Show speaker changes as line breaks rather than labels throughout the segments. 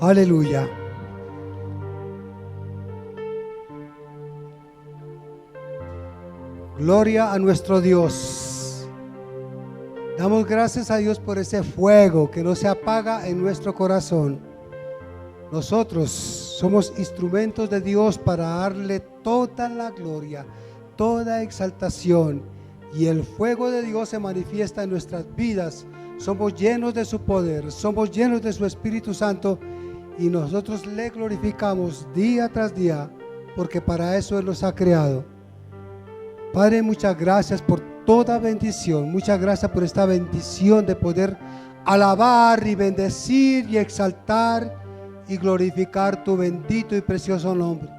Aleluya. Gloria a nuestro Dios. Damos gracias a Dios por ese fuego que no se apaga en nuestro corazón. Nosotros somos instrumentos de Dios para darle toda la gloria, toda exaltación, y el fuego de Dios se manifiesta en nuestras vidas. Somos llenos de su poder, somos llenos de su Espíritu Santo, y nosotros le glorificamos día tras día, porque para eso Él nos ha creado. Padre, muchas gracias por toda bendición, muchas gracias por esta bendición de poder alabar y bendecir y exaltar y glorificar tu bendito y precioso nombre.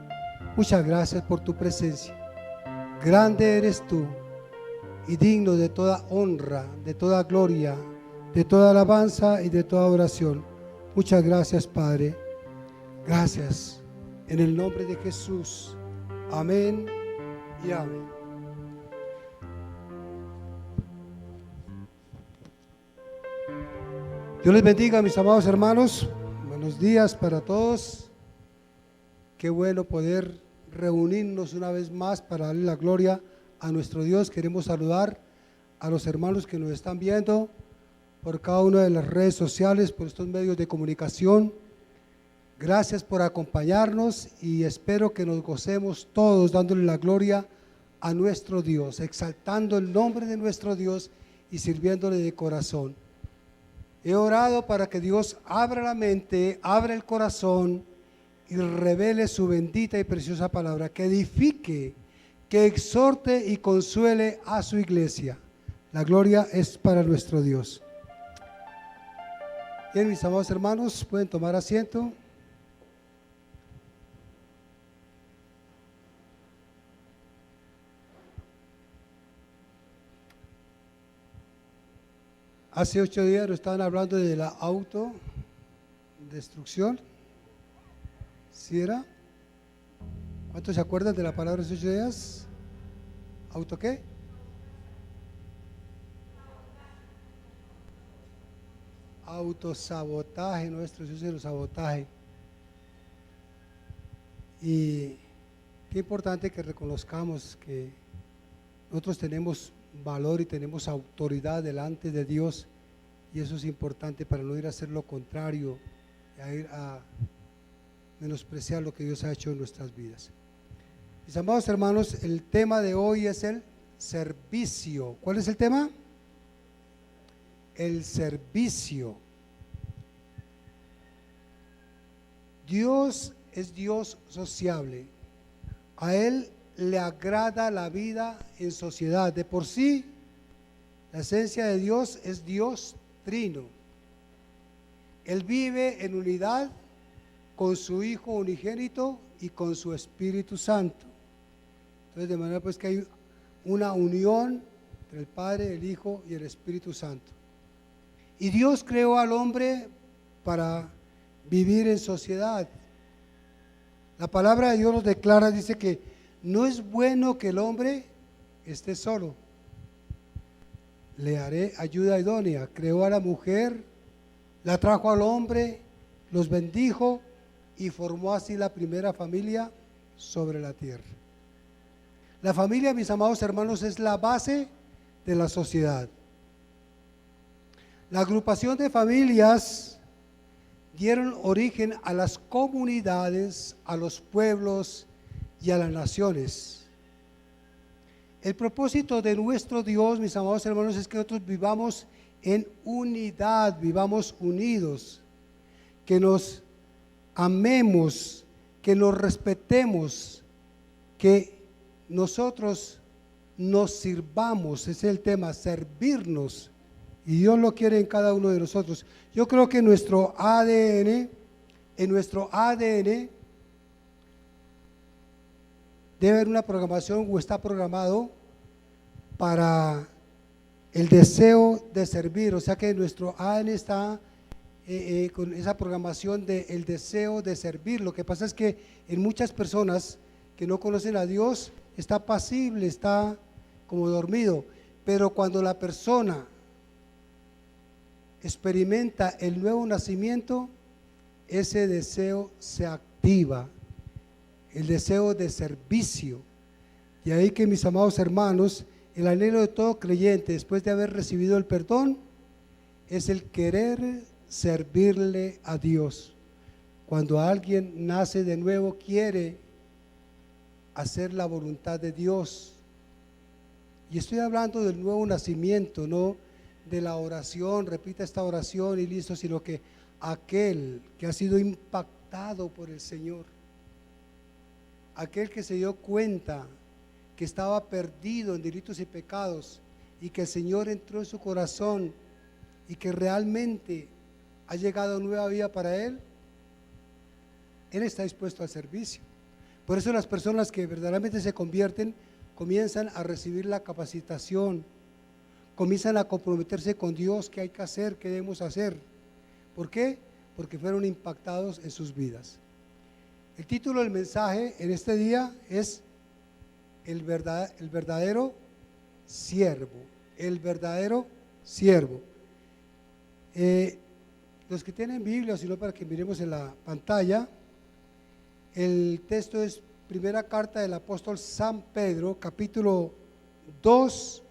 Muchas gracias por tu presencia. Grande eres tú y digno de toda honra, de toda gloria, de toda alabanza y de toda oración. Muchas gracias, Padre. Gracias en el nombre de Jesús. Amén y amén. Dios les bendiga, mis amados hermanos. Buenos días para todos. Qué bueno poder reunirnos una vez más para darle la gloria a nuestro Dios. Queremos saludar a los hermanos que nos están viendo por cada una de las redes sociales, por estos medios de comunicación. Gracias por acompañarnos y espero que nos gocemos todos dándole la gloria a nuestro Dios, exaltando el nombre de nuestro Dios y sirviéndole de corazón. He orado para que Dios abra la mente, abra el corazón y revele su bendita y preciosa palabra, que edifique, que exhorte y consuele a su iglesia. La gloria es para nuestro Dios. Bien, mis amados hermanos, pueden tomar asiento. Hace 8 días nos estaban hablando de la autodestrucción. ¿Sí era? ¿Cuántos se acuerdan de la palabra hace 8 días? ¿Auto qué? Autosabotaje, nuestro Dios es el sabotaje. Y qué importante que reconozcamos que nosotros tenemos valor y tenemos autoridad delante de Dios, y eso es importante para no ir a hacer lo contrario, a ir a menospreciar lo que Dios ha hecho en nuestras vidas. Mis amados hermanos, el tema de hoy es el servicio. ¿Cuál es el tema? El servicio. Dios es Dios sociable. A Él le agrada la vida en sociedad. De por sí, la esencia de Dios es Dios trino. Él vive en unidad con su Hijo unigénito y con su Espíritu Santo. Entonces, de manera pues que hay una unión entre el Padre, el Hijo y el Espíritu Santo. Y Dios creó al hombre para vivir en sociedad. La palabra de Dios nos declara, dice que no es bueno que el hombre esté solo. Le haré ayuda idónea. Creó a la mujer, la trajo al hombre, los bendijo y formó así la primera familia sobre la tierra. La familia, mis amados hermanos, es la base de la sociedad. La agrupación de familias dieron origen a las comunidades, a los pueblos y a las naciones. El propósito de nuestro Dios, mis amados hermanos, es que nosotros vivamos en unidad, vivamos unidos, que nos amemos, que nos respetemos, que nosotros nos sirvamos. Ese es el tema, servirnos, y Dios lo quiere en cada uno de nosotros. Yo creo que en nuestro ADN debe haber una programación, o está programado para el deseo de servir. O sea que nuestro ADN está con esa programación del deseo de servir. Lo que pasa es que en muchas personas que no conocen a Dios está pasible, está como dormido, pero cuando la persona experimenta el nuevo nacimiento, ese deseo se activa, el deseo de servicio. De ahí que, mis amados hermanos, el anhelo de todo creyente después de haber recibido el perdón es el querer servirle a Dios. Cuando alguien nace de nuevo, quiere hacer la voluntad de Dios. Y estoy hablando del nuevo nacimiento, no de la oración, repita esta oración y listo, sino que aquel que ha sido impactado por el Señor, aquel que se dio cuenta que estaba perdido en delitos y pecados y que el Señor entró en su corazón y que realmente ha llegado a nueva vida para él está dispuesto al servicio. Por eso las personas que verdaderamente se convierten comienzan a recibir la capacitación, comienzan a comprometerse con Dios, qué hay que hacer, qué debemos hacer. ¿Por qué? Porque fueron impactados en sus vidas. El título del mensaje en este día es el verdadero siervo. El verdadero siervo. Los que tienen Biblia, sino para que miremos en la pantalla, el texto es primera carta del apóstol San Pedro, capítulo 2,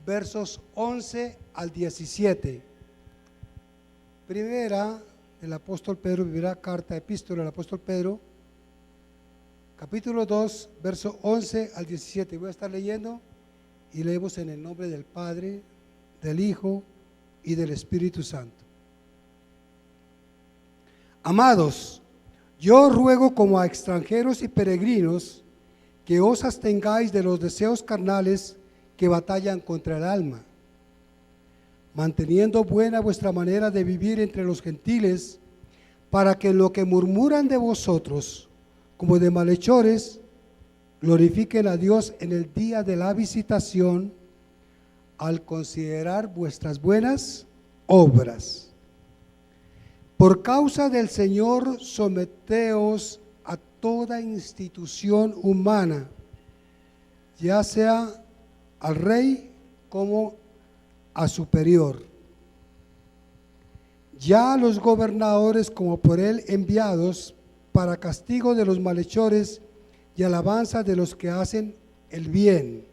versos 11 al 17. Primera del apóstol Pedro, primera carta, epístola del apóstol Pedro, capítulo 2, verso 11 al 17. Voy a estar leyendo y leemos en el nombre del Padre, del Hijo y del Espíritu Santo. Amados, yo ruego como a extranjeros y peregrinos que os abstengáis de los deseos carnales que batallan contra el alma, manteniendo buena vuestra manera de vivir entre los gentiles, para que lo que murmuran de vosotros como de malhechores glorifiquen a Dios en el día de la visitación, al considerar vuestras buenas obras. Por causa del Señor, someteos a toda institución humana, ya sea al rey como a superior, ya a los gobernadores como por él enviados, para castigo de los malhechores y alabanza de los que hacen el bien.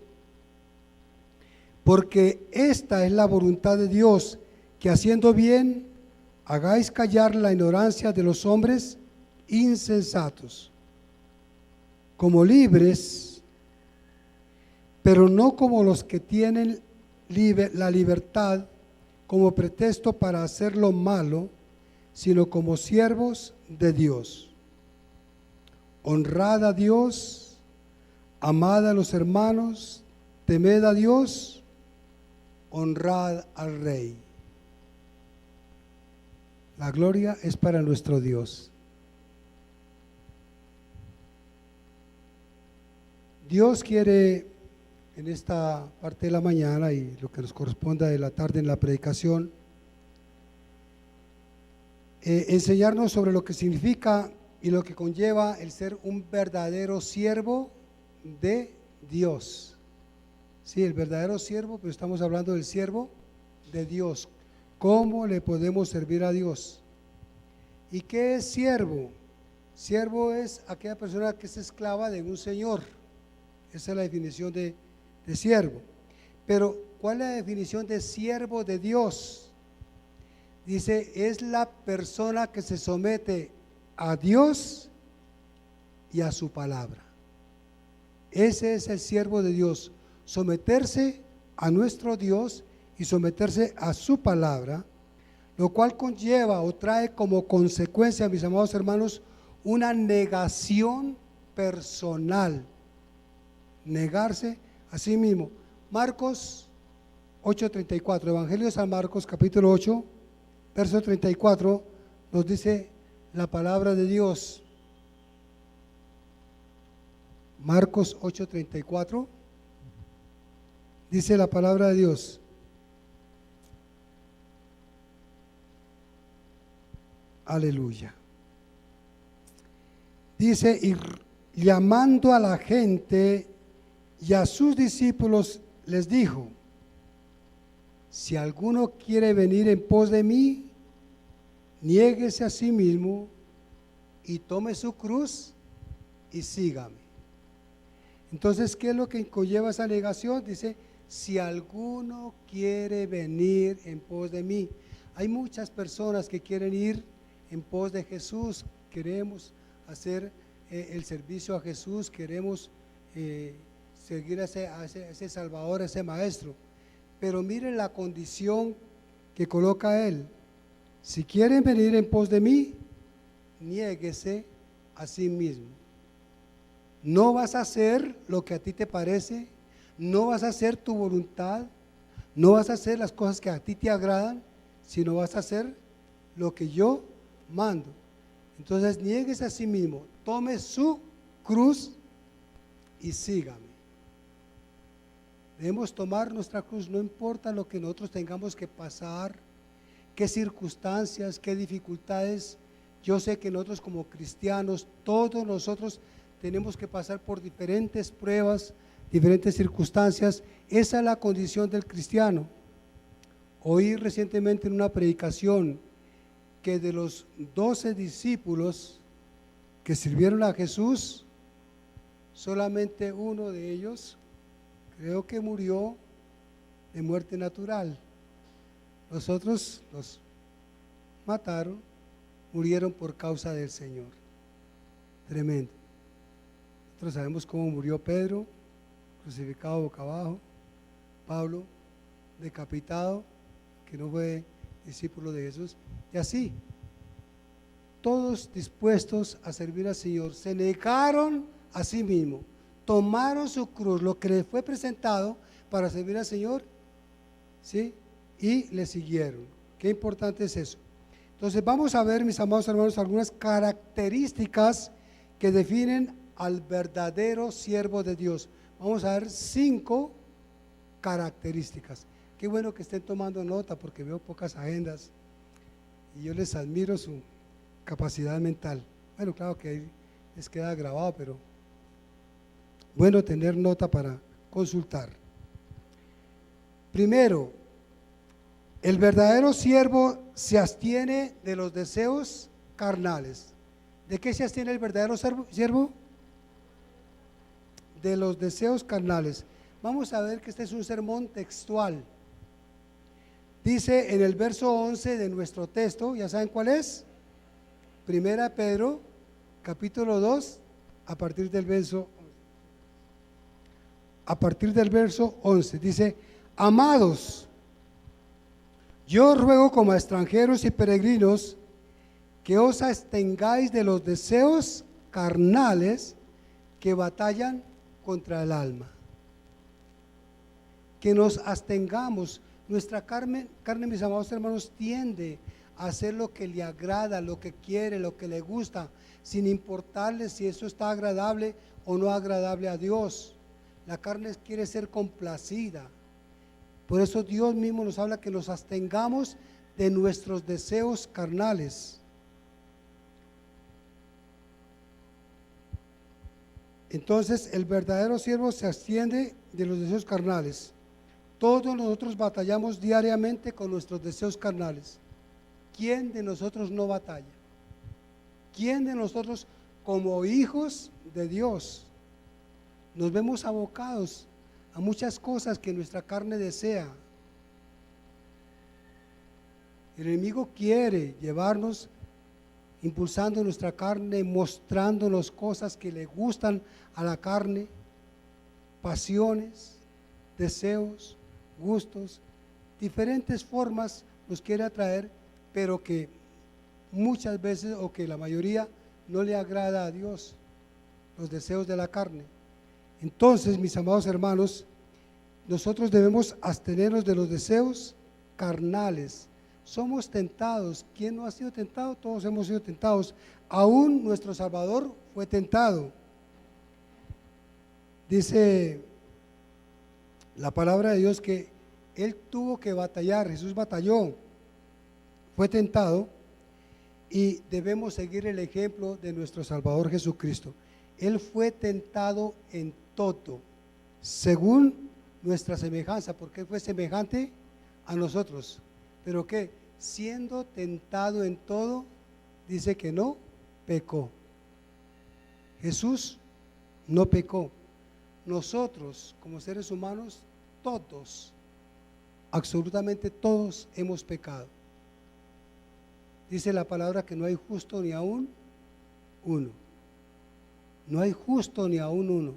Porque esta es la voluntad de Dios, que haciendo bien hagáis callar la ignorancia de los hombres insensatos, como libres, pero no como los que tienen la libertad como pretexto para hacer lo malo, sino como siervos de Dios. Honrad a Dios, amad a los hermanos, temed a Dios, honrad al Rey. La gloria es para nuestro Dios. Dios quiere en esta parte de la mañana y lo que nos corresponda de la tarde en la predicación, enseñarnos sobre lo que significa y lo que conlleva el ser un verdadero siervo de Dios. Sí, el verdadero siervo, pero estamos hablando del siervo de Dios. ¿Cómo le podemos servir a Dios? ¿Y qué es siervo? Siervo es aquella persona que es esclava de un señor. Esa es la definición de siervo. Pero, ¿cuál es la definición de siervo de Dios? Dice, es la persona que se somete a Dios y a su palabra. Ese es el siervo de Dios, someterse a nuestro Dios y someterse a su palabra, lo cual conlleva o trae como consecuencia, mis amados hermanos, una negación personal. Negarse a sí mismo. Marcos 8:34, Evangelio de San Marcos, capítulo 8, verso 34, nos dice la palabra de Dios. Marcos 8:34, dice la palabra de Dios. Aleluya. Dice, y llamando a la gente y a sus discípulos les dijo, si alguno quiere venir en pos de mí, niéguese a sí mismo, y tome su cruz y sígame. Entonces, ¿qué es lo que conlleva esa negación? Dice, si alguno quiere venir en pos de mí. Hay muchas personas que quieren ir en pos de Jesús, queremos hacer el servicio a Jesús, queremos seguir a ese Salvador, a ese Maestro, pero miren la condición que coloca Él: si quieren venir en pos de mí, niéguese a sí mismo. No vas a hacer lo que a ti te parece, no vas a hacer tu voluntad, no vas a hacer las cosas que a ti te agradan, sino vas a hacer lo que yo mando. Entonces, niéguese a sí mismo, tome su cruz y sígame. Debemos tomar nuestra cruz, no importa lo que nosotros tengamos que pasar, qué circunstancias, qué dificultades. Yo sé que nosotros como cristianos, todos nosotros tenemos que pasar por diferentes pruebas, diferentes circunstancias. Esa es la condición del cristiano. Oí recientemente en una predicación que de los 12 discípulos que sirvieron a Jesús, solamente uno de ellos creo que murió de muerte natural. Los otros los mataron, murieron por causa del Señor. Tremendo. Nosotros sabemos cómo murió Pedro, crucificado boca abajo; Pablo, decapitado, que no fue discípulo de Jesús, y así, todos dispuestos a servir al Señor, se negaron a sí mismos, tomaron su cruz, lo que les fue presentado para servir al Señor, ¿sí? Y le siguieron. Qué importante es eso. Entonces vamos a ver, mis amados hermanos, algunas características que definen al verdadero siervo de Dios. Vamos a ver 5 características. Qué bueno que estén tomando nota, porque veo pocas agendas y yo les admiro su capacidad mental. Bueno, claro que ahí les queda grabado, pero bueno tener nota para consultar. Primero, el verdadero siervo se abstiene de los deseos carnales. ¿De qué se abstiene el verdadero siervo? De los deseos carnales. Vamos a ver que este es un sermón textual. Dice en el verso 11 de nuestro texto, ¿ya saben cuál es? Primera Pedro, capítulo 2, a partir del verso 11, dice: amados, yo ruego como a extranjeros y peregrinos que os abstengáis de los deseos carnales que batallan contra el alma. Que nos abstengamos. Nuestra carne, mis amados hermanos, tiende a hacer lo que le agrada, lo que quiere, lo que le gusta, sin importarle si eso está agradable o no agradable a Dios. La carne quiere ser complacida. Por eso Dios mismo nos habla que nos abstengamos de nuestros deseos carnales. Entonces, el verdadero siervo se abstiene de los deseos carnales. Todos nosotros batallamos diariamente con nuestros deseos carnales. ¿Quién de nosotros no batalla? ¿Quién de nosotros, como hijos de Dios, nos vemos abocados a muchas cosas que nuestra carne desea? El enemigo quiere llevarnos impulsando nuestra carne, mostrándonos cosas que le gustan a la carne, pasiones, deseos, gustos, diferentes formas nos quiere atraer, pero que muchas veces, o que la mayoría, no le agrada a Dios, los deseos de la carne. Entonces, mis amados hermanos, nosotros debemos abstenernos de los deseos carnales. Somos tentados. ¿Quién no ha sido tentado? Todos hemos sido tentados. Aún nuestro Salvador fue tentado. Dice la palabra de Dios que Él tuvo que batallar. Jesús batalló, fue tentado, y debemos seguir el ejemplo de nuestro Salvador Jesucristo. Él fue tentado en todo, según nuestra semejanza, porque Él fue semejante a nosotros. Pero que siendo tentado en todo, dice que no pecó. Jesús no pecó. Nosotros, como seres humanos, todos, absolutamente todos hemos pecado. Dice la palabra que no hay justo ni aún uno. No hay justo ni aún uno.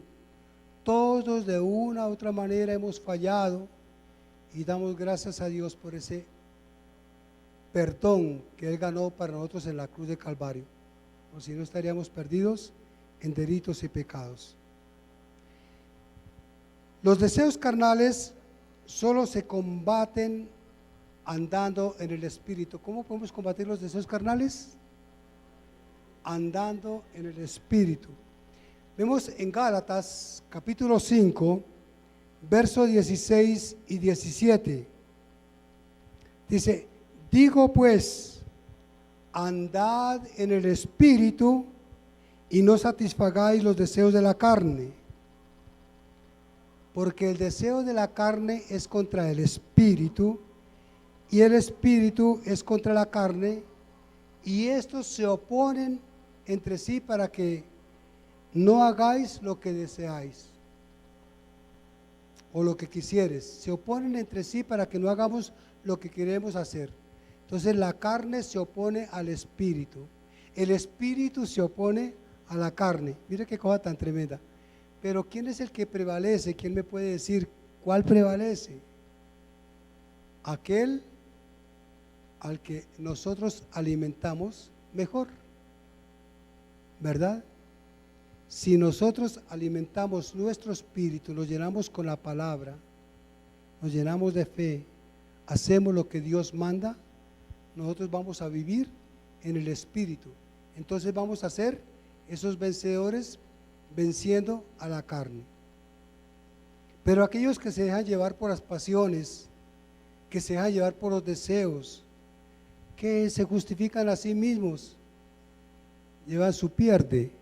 Todos de una u otra manera hemos fallado y damos gracias a Dios por ese perdón que Él ganó para nosotros en la cruz de Calvario. O si no, estaríamos perdidos en delitos y pecados. Los deseos carnales solo se combaten andando en el Espíritu. ¿Cómo podemos combatir los deseos carnales? Andando en el Espíritu. Vemos en Gálatas capítulo 5, versos 16 y 17. Dice: digo pues, andad en el Espíritu y no satisfagáis los deseos de la carne, porque el deseo de la carne es contra el Espíritu y el Espíritu es contra la carne, y estos se oponen entre sí para que no hagáis lo que deseáis o lo que quisieres. Se oponen entre sí para que no hagamos lo que queremos hacer. Entonces la carne se opone al Espíritu, el Espíritu se opone a la carne. Mire qué cosa tan tremenda. Pero ¿quién es el que prevalece? ¿Quién me puede decir cuál prevalece? Aquel al que nosotros alimentamos mejor, ¿verdad? Si nosotros alimentamos nuestro espíritu, nos llenamos con la palabra, nos llenamos de fe, hacemos lo que Dios manda, nosotros vamos a vivir en el Espíritu. Entonces vamos a ser esos vencedores venciendo a la carne. Pero aquellos que se dejan llevar por las pasiones, que se dejan llevar por los deseos, que se justifican a sí mismos, llevan su pierde,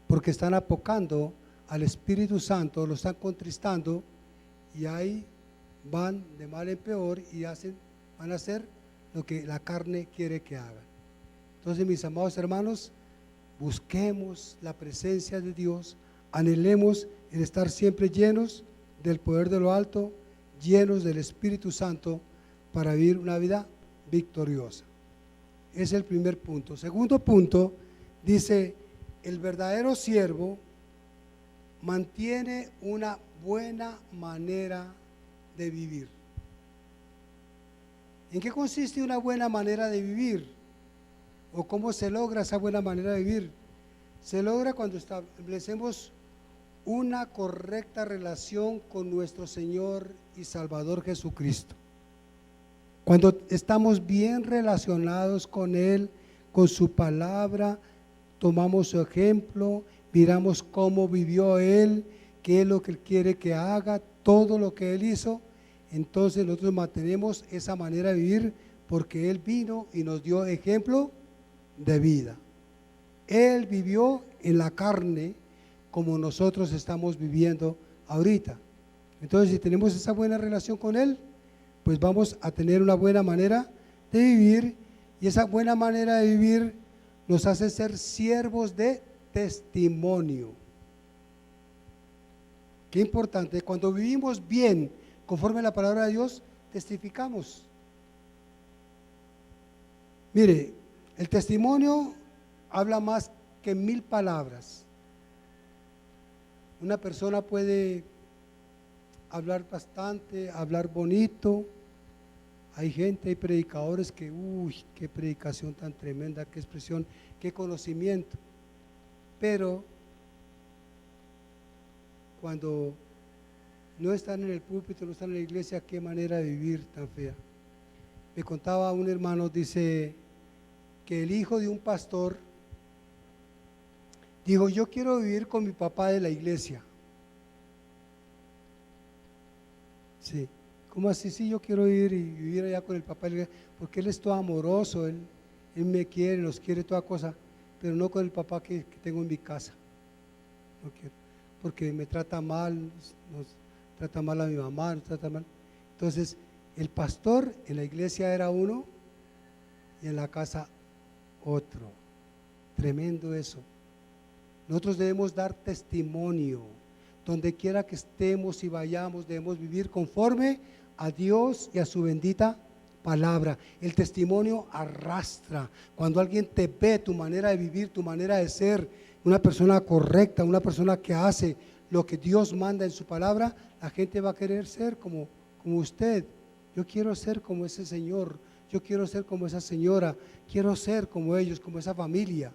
porque están apocando al Espíritu Santo, lo están contristando, y ahí van de mal en peor y van a hacer lo que la carne quiere que hagan. Entonces, mis amados hermanos, busquemos la presencia de Dios, anhelemos el estar siempre llenos del poder de lo alto, llenos del Espíritu Santo, para vivir una vida victoriosa. Ese es el primer punto. Segundo punto, dice: el verdadero siervo mantiene una buena manera de vivir. ¿En qué consiste una buena manera de vivir? ¿O cómo se logra esa buena manera de vivir? Se logra cuando establecemos una correcta relación con nuestro Señor y Salvador Jesucristo. Cuando estamos bien relacionados con Él, con su palabra, tomamos su ejemplo, miramos cómo vivió Él, qué es lo que Él quiere que haga, todo lo que Él hizo, entonces nosotros mantenemos esa manera de vivir, porque Él vino y nos dio ejemplo de vida. Él vivió en la carne como nosotros estamos viviendo ahorita. Entonces, si tenemos esa buena relación con Él, pues vamos a tener una buena manera de vivir, y esa buena manera de vivir nos hace ser siervos de testimonio. Qué importante, cuando vivimos bien conforme a la palabra de Dios, testificamos. Mire, el testimonio habla más que 1000 palabras. Una persona puede hablar bastante, hablar bonito. Hay gente, hay predicadores que, qué predicación tan tremenda, qué expresión, qué conocimiento. Pero cuando no están en el púlpito, no están en la iglesia, qué manera de vivir tan fea. Me contaba un hermano, dice que el hijo de un pastor dijo: yo quiero vivir con mi papá de la iglesia. Sí. ¿Cómo así? Sí, yo quiero ir y vivir allá con el papá, porque él es todo amoroso, él me quiere, nos quiere toda cosa, pero no con el papá que tengo en mi casa. No quiero, porque me trata mal, nos trata mal a mi mamá, nos trata mal. Entonces, el pastor en la iglesia era uno y en la casa otro. Tremendo eso. Nosotros debemos dar testimonio. Donde quiera que estemos y vayamos, debemos vivir conforme a Dios y a su bendita palabra. El testimonio arrastra. Cuando alguien te ve, tu manera de vivir, tu manera de ser, una persona correcta, una persona que hace lo que Dios manda en su palabra, la gente va a querer ser como usted. Yo quiero ser como ese señor, yo quiero ser como esa señora, quiero ser como ellos, como esa familia.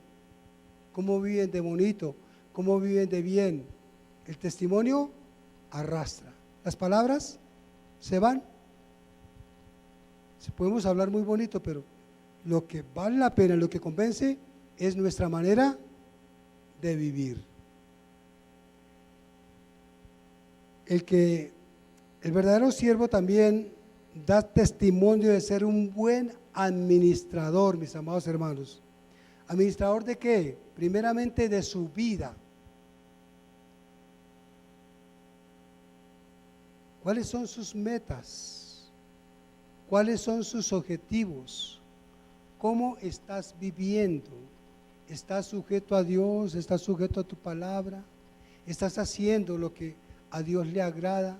Cómo viven de bonito, cómo viven de bien. El testimonio arrastra. Las palabras se van. Podemos hablar muy bonito, pero lo que vale la pena, lo que convence, es nuestra manera de vivir. El verdadero siervo también da testimonio de ser un buen administrador, mis amados hermanos. ¿Administrador de qué? Primeramente de su vida. ¿Cuáles son sus metas? ¿Cuáles son sus objetivos? ¿Cómo estás viviendo? ¿Estás sujeto a Dios? ¿Estás sujeto a tu palabra? ¿Estás haciendo lo que a Dios le agrada?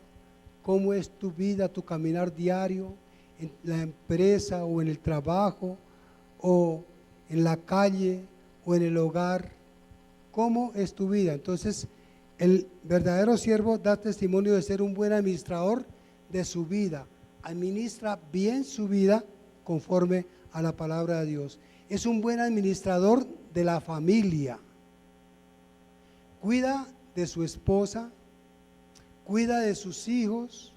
¿Cómo es tu vida, tu caminar diario en la empresa o en el trabajo o en la calle o en el hogar? ¿Cómo es tu vida? Entonces, el verdadero siervo da testimonio de ser un buen administrador de su vida. Administra bien su vida conforme a la palabra de Dios. Es un buen administrador de la familia. Cuida de su esposa, cuida de sus hijos,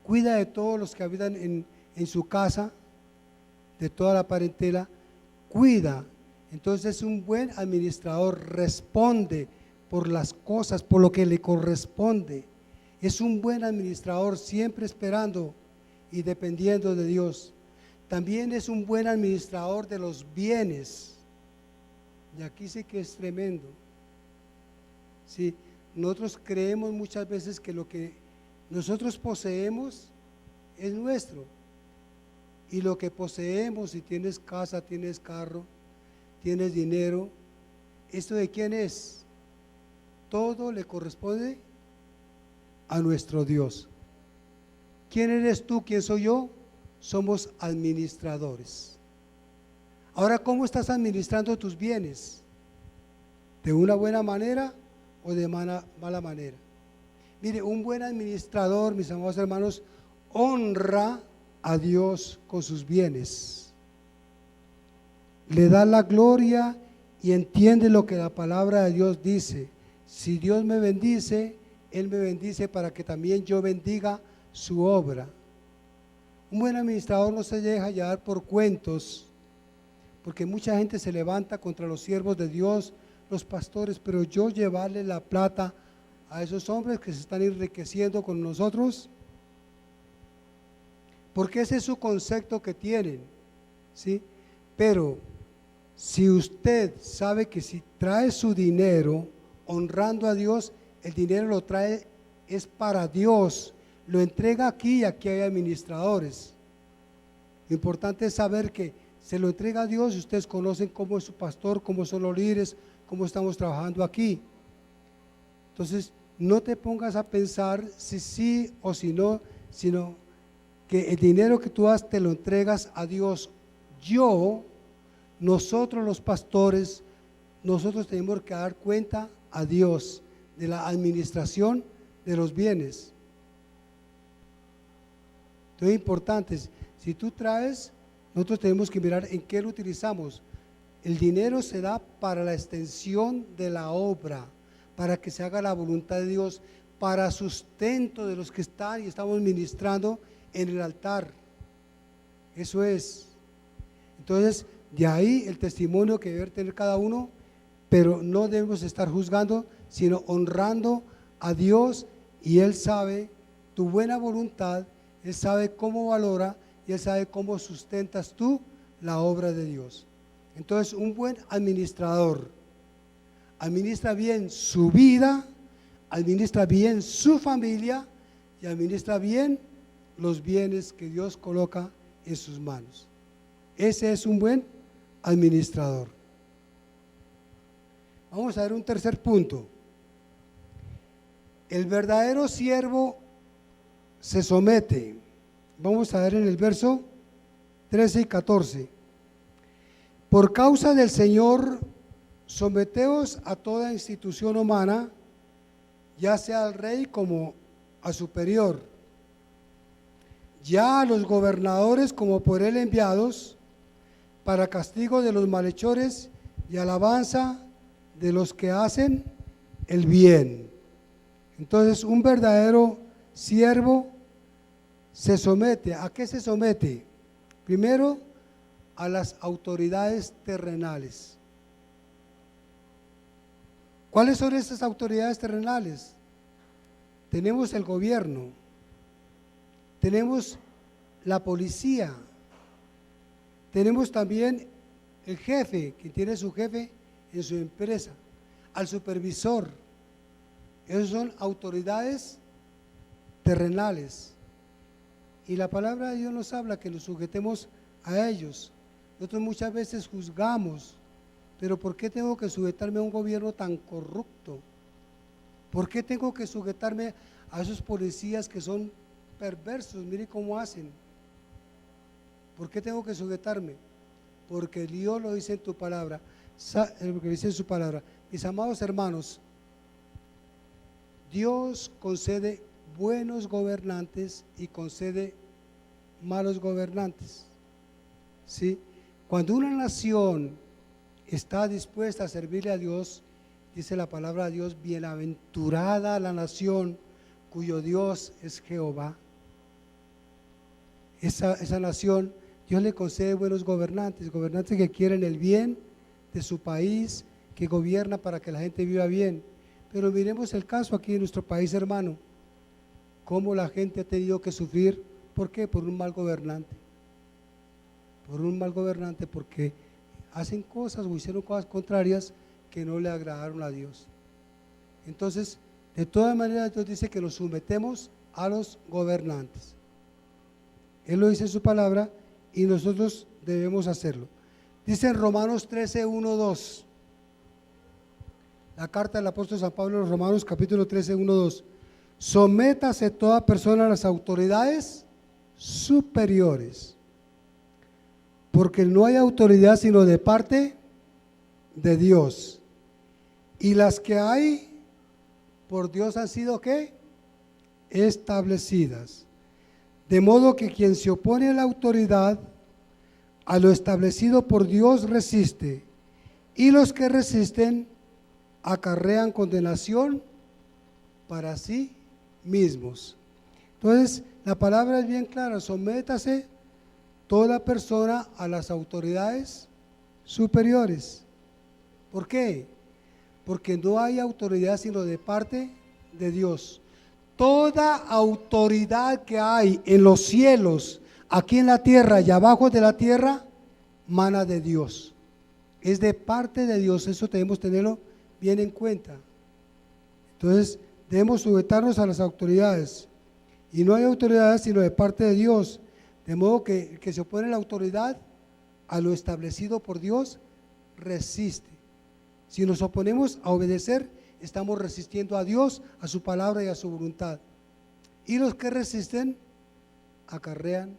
cuida de todos los que habitan en su casa, de toda la parentela, cuida. Entonces es un buen administrador, responde por las cosas, por lo que le corresponde. Es un buen administrador, siempre esperando y dependiendo de Dios. También es un buen administrador de los bienes. Y aquí sí que es tremendo. Sí, nosotros creemos muchas veces que lo que nosotros poseemos es nuestro. Y lo que poseemos, si tienes casa, tienes carro, tienes dinero, ¿esto de quién es? Todo le corresponde a nuestro Dios. ¿Quién eres tú? ¿Quién soy yo? Somos administradores. Ahora, ¿cómo estás administrando tus bienes? ¿De una buena manera o de mala manera? Mire, un buen administrador, mis amados hermanos, honra a Dios con sus bienes. Le da la gloria y entiende lo que la palabra de Dios dice. Si Dios me bendice, Él me bendice para que también yo bendiga su obra. Un buen administrador no se deja llevar por cuentos, porque mucha gente se levanta contra los siervos de Dios, los pastores, pero yo llevarle la plata a esos hombres que se están enriqueciendo con nosotros, porque ese es su concepto que tienen, ¿sí? Pero si usted sabe que si trae su dinero honrando a Dios, el dinero lo trae es para Dios, lo entrega aquí y aquí hay administradores. Lo importante es saber que se lo entrega a Dios y ustedes conocen cómo es su pastor, cómo son los líderes, cómo estamos trabajando aquí. Entonces, no te pongas a pensar si sí o si no, sino que el dinero que tú das te lo entregas a Dios. Nosotros los pastores, nosotros tenemos que dar cuenta a Dios de la administración de los bienes. Entonces es importante, si tú traes, nosotros tenemos que mirar en qué lo utilizamos. El dinero se da para la extensión de la obra, para que se haga la voluntad de Dios, para sustento de los que están y estamos ministrando en el altar. Eso es. Entonces, de ahí el testimonio que debe tener cada uno, pero no debemos estar juzgando, sino honrando a Dios, y Él sabe tu buena voluntad, Él sabe cómo valora y Él sabe cómo sustentas tú la obra de Dios. Entonces, un buen administrador administra bien su vida, administra bien su familia y administra bien los bienes que Dios coloca en sus manos. Ese es un buen administrador. Vamos a ver un tercer punto. El verdadero siervo se somete. Vamos a ver en el verso 13 y 14. Por causa del Señor, someteos a toda institución humana, ya sea al rey como a superior, ya a los gobernadores como por él enviados, para castigo de los malhechores y alabanza de los que hacen el bien. Entonces, un verdadero siervo se somete. ¿A qué se somete? Primero, a las autoridades terrenales. ¿Cuáles son estas autoridades terrenales? Tenemos el gobierno, tenemos la policía, tenemos también el jefe, quien tiene su jefe en su empresa, al supervisor. Esas son autoridades terrenales. Y la palabra de Dios nos habla que nos sujetemos a ellos. Nosotros muchas veces juzgamos, pero ¿por qué tengo que sujetarme a un gobierno tan corrupto? ¿Por qué tengo que sujetarme a esos policías que son perversos? Mire cómo hacen. ¿Por qué tengo que sujetarme? Porque Dios lo dice en tu palabra, porque dice en su palabra. Mis amados hermanos, Dios concede buenos gobernantes y concede malos gobernantes. ¿Sí? Cuando una nación está dispuesta a servirle a Dios, dice la palabra de Dios, bienaventurada la nación cuyo Dios es Jehová. Esa nación, Dios le concede buenos gobernantes, gobernantes que quieren el bien de su país, que gobierna para que la gente viva bien. Pero miremos el caso aquí en nuestro país, hermano, cómo la gente ha tenido que sufrir. ¿Por qué? Por un mal gobernante. Por un mal gobernante, porque hacen cosas o hicieron cosas contrarias que no le agradaron a Dios. Entonces, de todas maneras, Dios dice que nos sometemos a los gobernantes. Él lo dice en su palabra y nosotros debemos hacerlo. Dice en Romanos 13, 1, 2. La carta del apóstol San Pablo a los Romanos, capítulo 13, 1, 2. Sométase toda persona a las autoridades superiores, porque no hay autoridad sino de parte de Dios. Y las que hay por Dios han sido ¿qué? Establecidas. De modo que quien se opone a la autoridad, a lo establecido por Dios resiste, y los que resisten acarrean condenación para sí mismos. Entonces, la palabra es bien clara: sométase toda persona a las autoridades superiores. ¿Por qué? Porque no hay autoridad sino de parte de Dios. Toda autoridad que hay en los cielos, aquí en la tierra y abajo de la tierra, mana de Dios. Es de parte de Dios, eso debemos tenerlo bien en cuenta. Entonces, debemos sujetarnos a las autoridades. Y no hay autoridad sino de parte de Dios. De modo que el que se opone a la autoridad, a lo establecido por Dios, resiste. Si nos oponemos a obedecer, estamos resistiendo a Dios, a su palabra y a su voluntad. Y los que resisten acarrean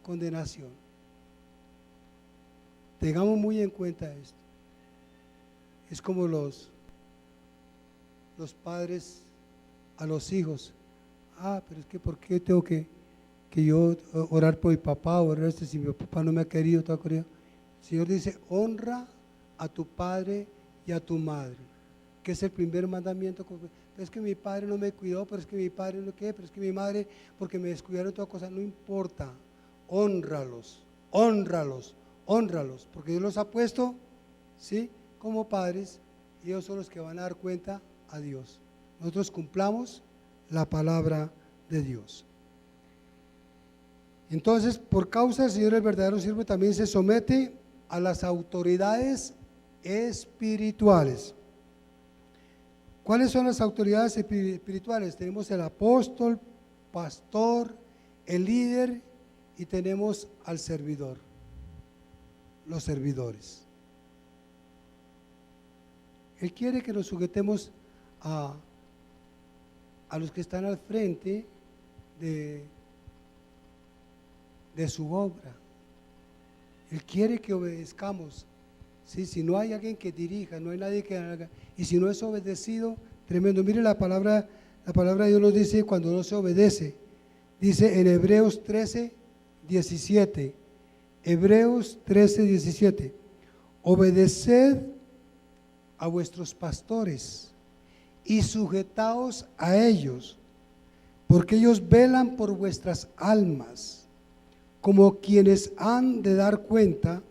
condenación. Tengamos muy en cuenta esto. Es como los padres a los hijos. Pero es que ¿por qué tengo que yo orar por mi papá, orar si mi papá no me ha querido, todo querido? El Señor dice: honra a tu padre y a tu madre, que es el primer mandamiento. Pero es que mi padre no me cuidó, pero es que mi padre no qué, pero es que mi madre, porque me descuidaron toda cosa. No importa, honralos, honralos, honralos, porque Dios los ha puesto, ¿sí?, como padres, y ellos son los que van a dar cuenta a Dios. Nosotros cumplamos la palabra de Dios. Entonces, por causa del Señor, el verdadero siervo también se somete a las autoridades espirituales. ¿Cuáles son las autoridades espirituales? Tenemos el apóstol, pastor, el líder, y tenemos al servidor, los servidores. Él quiere que nos sujetemos a los que están al frente de su obra. Él quiere que obedezcamos. ¿Sí? Si no hay alguien que dirija, no hay nadie que haga, y si no es obedecido, tremendo. Mire la palabra de Dios nos dice cuando no se obedece. Dice en Hebreos 13:17. Hebreos 13:17. Obedeced a vuestros pastores y sujetaos a ellos, porque ellos velan por vuestras almas, como quienes han de dar cuenta,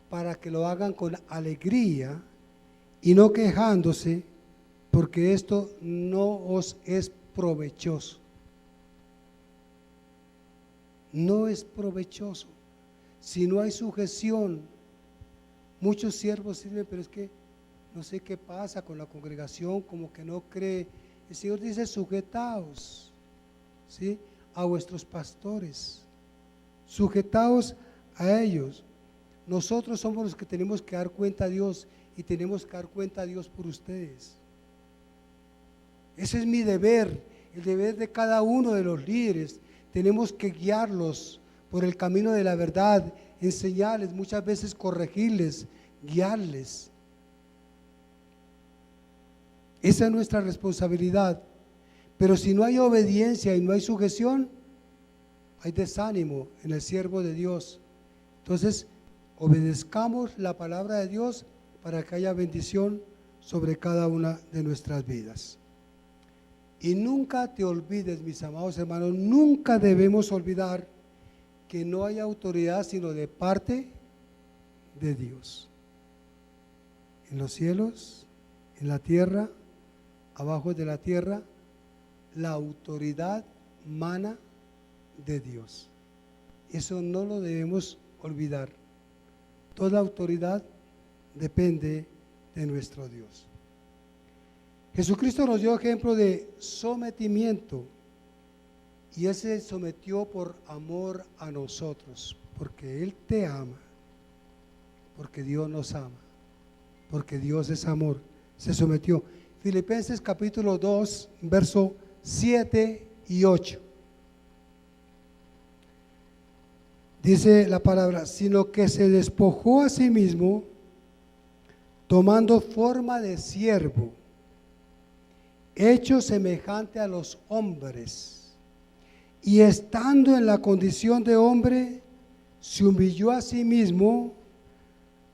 para que lo hagan con alegría y no quejándose, porque esto no os es provechoso. No es provechoso. Si no hay sujeción, muchos siervos sirven, pero es que no sé qué pasa con la congregación, como que no cree. El Señor dice: sujetaos, ¿sí?, a vuestros pastores, sujetaos a ellos. Nosotros somos los que tenemos que dar cuenta a Dios, y tenemos que dar cuenta a Dios por ustedes. Ese es mi deber, el deber de cada uno de los líderes. Tenemos que guiarlos por el camino de la verdad, enseñarles, muchas veces corregirles, guiarles. Esa es nuestra responsabilidad. Pero si no hay obediencia y no hay sujeción, hay desánimo en el siervo de Dios. Entonces, obedezcamos la palabra de Dios para que haya bendición sobre cada una de nuestras vidas. Y nunca te olvides, mis amados hermanos, nunca debemos olvidar que no hay autoridad sino de parte de Dios. En los cielos, en la tierra, abajo de la tierra, la autoridad mana de Dios. Eso no lo debemos olvidar. Toda autoridad depende de nuestro Dios. Jesucristo nos dio ejemplo de sometimiento, y Él se sometió por amor a nosotros, porque Él te ama, porque Dios nos ama, porque Dios es amor. Se sometió. Filipenses capítulo 2, verso 7 y 8. Dice la palabra: sino que se despojó a sí mismo, tomando forma de siervo, hecho semejante a los hombres, y estando en la condición de hombre, se humilló a sí mismo,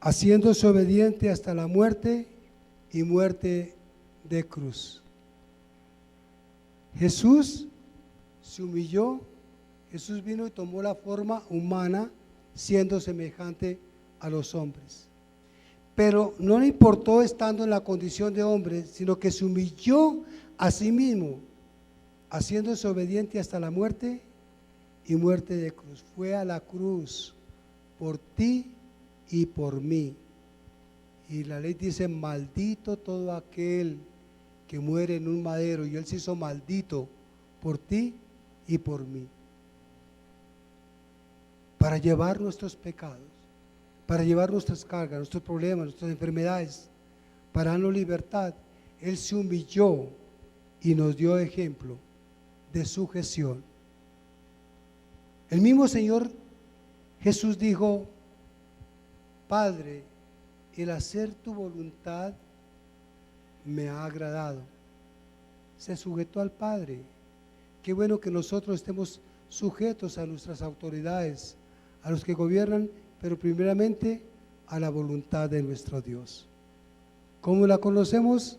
haciéndose obediente hasta la muerte, y muerte de cruz. Jesús se humilló. Jesús vino y tomó la forma humana, siendo semejante a los hombres. Pero no le importó estando en la condición de hombre, sino que se humilló a sí mismo, haciéndose obediente hasta la muerte, y muerte de cruz. Fue a la cruz por ti y por mí. Y la ley dice: maldito todo aquel que muere en un madero. Y Él se hizo maldito por ti y por mí, para llevar nuestros pecados, para llevar nuestras cargas, nuestros problemas, nuestras enfermedades, para darnos libertad. Él se humilló y nos dio ejemplo de sujeción. El mismo Señor Jesús dijo: Padre, el hacer tu voluntad me ha agradado. Se sujetó al Padre. Qué bueno que nosotros estemos sujetos a nuestras autoridades, a los que gobiernan, pero primeramente a la voluntad de nuestro Dios. ¿Cómo la conocemos?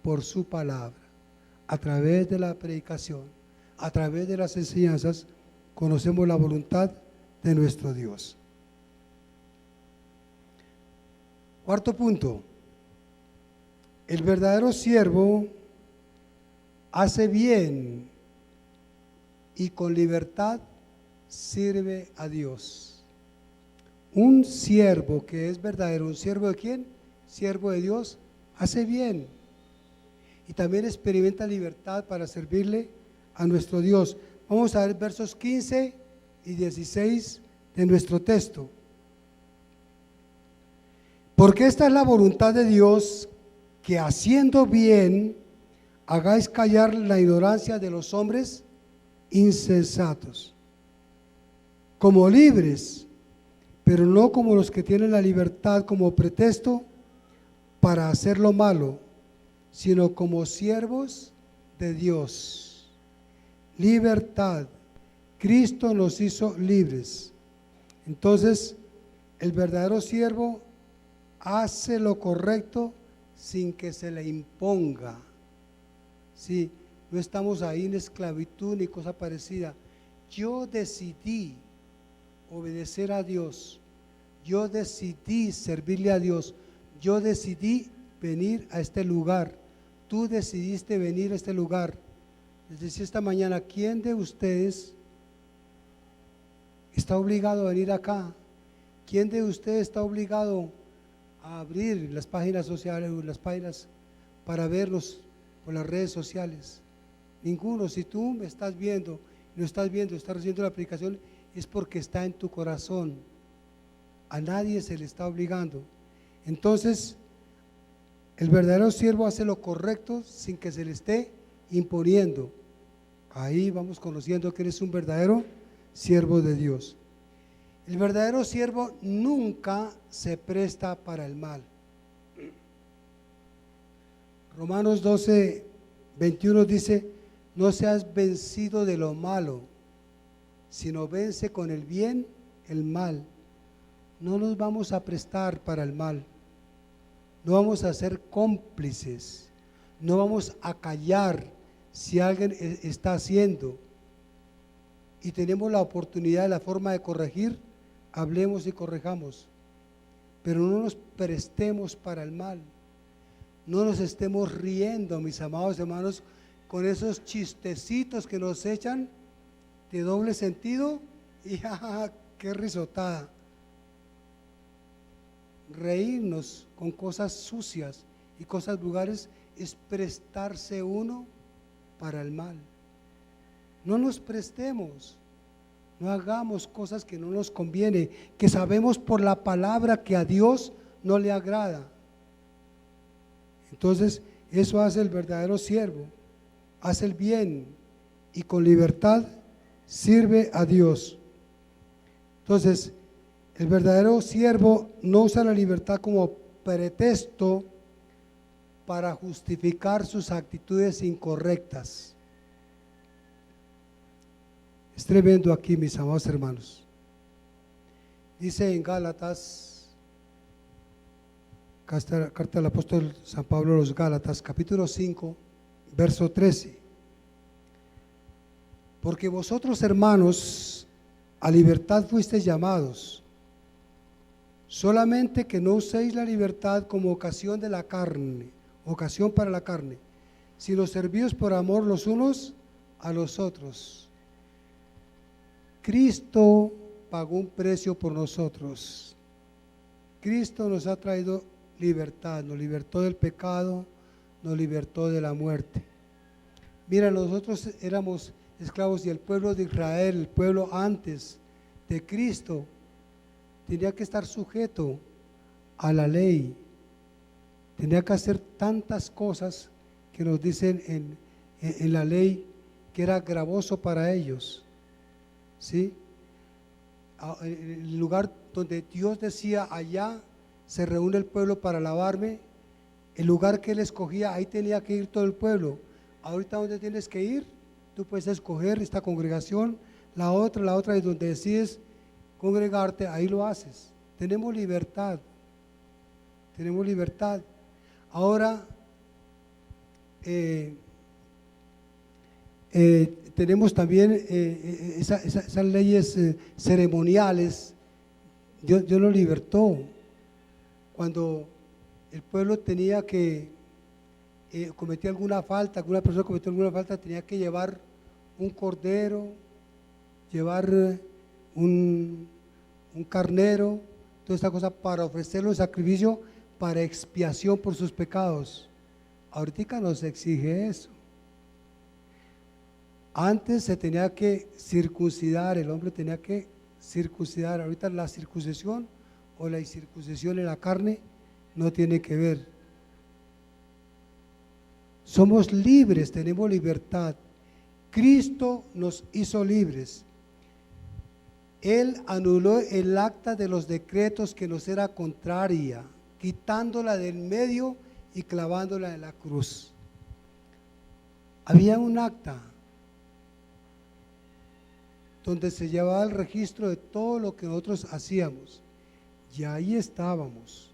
Por su palabra, a través de la predicación, a través de las enseñanzas, conocemos la voluntad de nuestro Dios. Cuarto punto: el verdadero siervo hace bien y con libertad sirve a Dios. Un siervo que es verdadero, ¿un siervo de quién? Siervo de Dios, hace bien y también experimenta libertad para servirle a nuestro Dios. Vamos a ver versos 15 y 16 de nuestro texto. Porque esta es la voluntad de Dios, que haciendo bien hagáis callar la ignorancia de los hombres insensatos, como libres, pero no como los que tienen la libertad como pretexto para hacer lo malo, sino como siervos de Dios. Libertad. Cristo nos hizo libres. Entonces, el verdadero siervo hace lo correcto sin que se le imponga. Sí, no estamos ahí en esclavitud ni cosa parecida. Yo decidí obedecer a Dios. Yo decidí servirle a Dios. Yo decidí venir a este lugar. Tú decidiste venir a este lugar. Les decía esta mañana, ¿quién de ustedes está obligado a venir acá? ¿Quién de ustedes está obligado a abrir las páginas sociales o las páginas para verlos por las redes sociales? Ninguno. Si tú me estás viendo, estás recibiendo la aplicación, es porque está en tu corazón. A nadie se le está obligando. Entonces, el verdadero siervo hace lo correcto sin que se le esté imponiendo. Ahí vamos conociendo que eres un verdadero siervo de Dios. El verdadero siervo nunca se presta para el mal. Romanos 12:21 dice: no seas vencido de lo malo, sino vence con el bien el mal. No nos vamos a prestar para el mal, no vamos a ser cómplices, no vamos a callar si alguien está haciendo y tenemos la oportunidad, la forma de corregir, hablemos y corrijamos, pero no nos prestemos para el mal. No nos estemos riendo, mis amados hermanos, con esos chistecitos que nos echan de doble sentido y qué risotada. Reírnos con cosas sucias y cosas vulgares es prestarse uno para el mal. No nos prestemos, no hagamos cosas que no nos conviene, que sabemos por la palabra que a Dios no le agrada. Entonces, eso hace el verdadero siervo, hace el bien y con libertad sirve a Dios. Entonces, el verdadero siervo no usa la libertad como pretexto para justificar sus actitudes incorrectas. Es tremendo aquí, mis amados hermanos. Dice en Gálatas, carta del apóstol San Pablo a los Gálatas, capítulo 5, verso 13. Porque vosotros, hermanos, a libertad fuisteis llamados, solamente que no uséis la libertad como ocasión de la carne, ocasión para la carne, sino servíos por amor los unos a los otros. Cristo pagó un precio por nosotros. Cristo nos ha traído libertad, nos libertó del pecado, nos libertó de la muerte. Mira, nosotros éramos esclavos y el pueblo de Israel, el pueblo antes de Cristo, tenía que estar sujeto a la ley, tenía que hacer tantas cosas que nos dicen en la ley que era gravoso para ellos, ¿sí? El lugar donde Dios decía, allá se reúne el pueblo para alabarme, el lugar que Él escogía, ahí tenía que ir todo el pueblo. Ahorita, ¿dónde tienes que ir? Tú puedes escoger esta congregación, la otra, y donde decides congregarte, ahí lo haces. Tenemos libertad, tenemos libertad. Ahora tenemos también esas leyes ceremoniales. Dios lo libertó cuando el pueblo tenía que cometía alguna falta, alguna persona cometió alguna falta, tenía que llevar un cordero, llevar un carnero, toda esta cosa para ofrecerlo en sacrificio para expiación por sus pecados. Ahorita nos exige eso. Antes se tenía que circuncidar, el hombre tenía que circuncidar. Ahorita la circuncisión o la incircuncisión en la carne no tiene que ver. Somos libres, tenemos libertad. Cristo nos hizo libres. Él anuló el acta de los decretos que nos era contraria, quitándola del medio y clavándola en la cruz. Había un acta donde se llevaba el registro de todo lo que nosotros hacíamos, y ahí estábamos.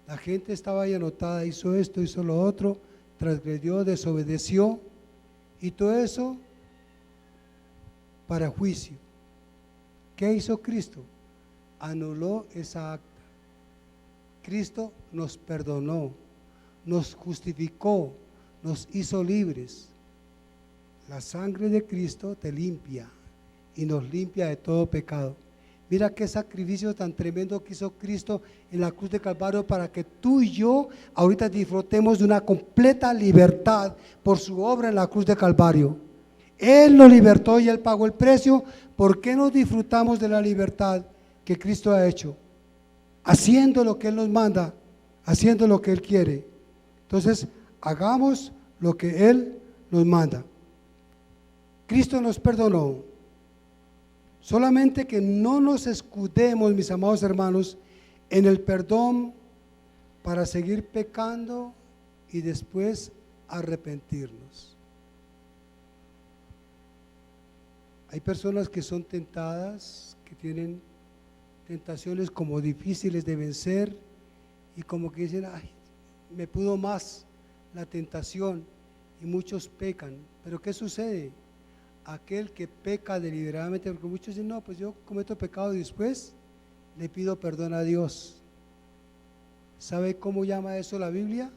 La gente estaba ahí anotada, hizo esto, hizo lo otro, transgredió, desobedeció, y todo eso para juicio. ¿Qué hizo Cristo? Anuló esa acta. Cristo nos perdonó, nos justificó, nos hizo libres. La sangre de Cristo te limpia y nos limpia de todo pecado. Mira qué sacrificio tan tremendo que hizo Cristo en la cruz de Calvario para que tú y yo ahorita disfrutemos de una completa libertad por su obra en la cruz de Calvario. Él nos libertó y Él pagó el precio. ¿Por qué no disfrutamos de la libertad que Cristo ha hecho? Haciendo lo que Él nos manda, haciendo lo que Él quiere. Entonces, hagamos lo que Él nos manda. Cristo nos perdonó. Solamente que no nos escudemos, mis amados hermanos, en el perdón para seguir pecando y después arrepentirnos. Hay personas que son tentadas, que tienen tentaciones como difíciles de vencer y como que dicen, ay, me pudo más la tentación, y muchos pecan. Pero ¿qué sucede? Aquel que peca deliberadamente, porque muchos dicen, no, pues yo cometo pecado y después le pido perdón a Dios. ¿Sabe cómo llama eso la Biblia?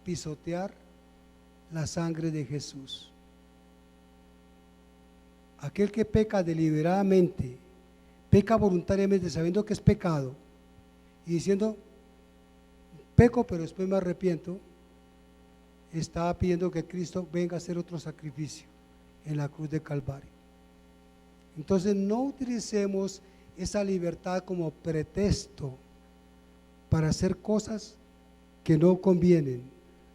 Pisotear la sangre de Jesús. Aquel que peca deliberadamente, peca voluntariamente sabiendo que es pecado y diciendo, peco pero después me arrepiento, está pidiendo que Cristo venga a hacer otro sacrificio en la cruz de Calvario. Entonces no utilicemos esa libertad como pretexto para hacer cosas que no convienen.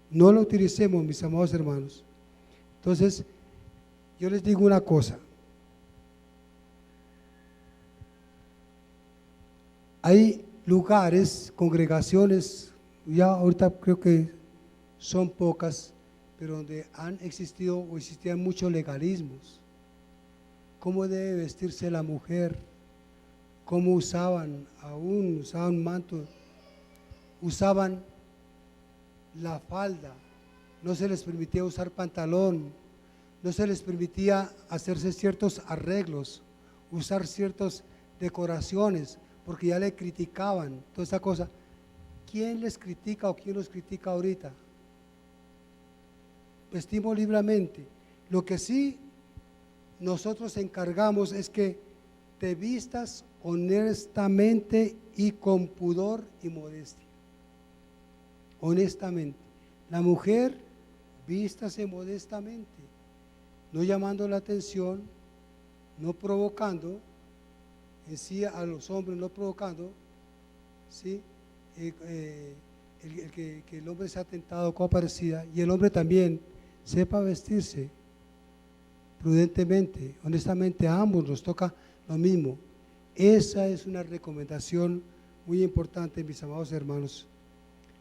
No lo utilicemos, mis amados hermanos. Entonces yo les digo una cosa. Hay lugares, congregaciones, ya ahorita creo que son pocas, pero donde han existido o existían muchos legalismos. ¿Cómo debe vestirse la mujer? ¿Cómo usaban? Aún usaban manto, usaban la falda, no se les permitía usar pantalón, no se les permitía hacerse ciertos arreglos, usar ciertas decoraciones, porque ya le criticaban toda esa cosa. ¿Quién les critica o quién los critica ahorita? Vestimos libremente. Lo que sí nosotros encargamos es que te vistas honestamente y con pudor y modestia. Honestamente. La mujer, vístase modestamente, no llamando la atención, no provocando en sí a los hombres, no provocando, ¿sí? Que el hombre sea tentado como parecida, y el hombre también sepa vestirse prudentemente, honestamente. A ambos nos toca lo mismo. Esa es una recomendación muy importante, mis amados hermanos.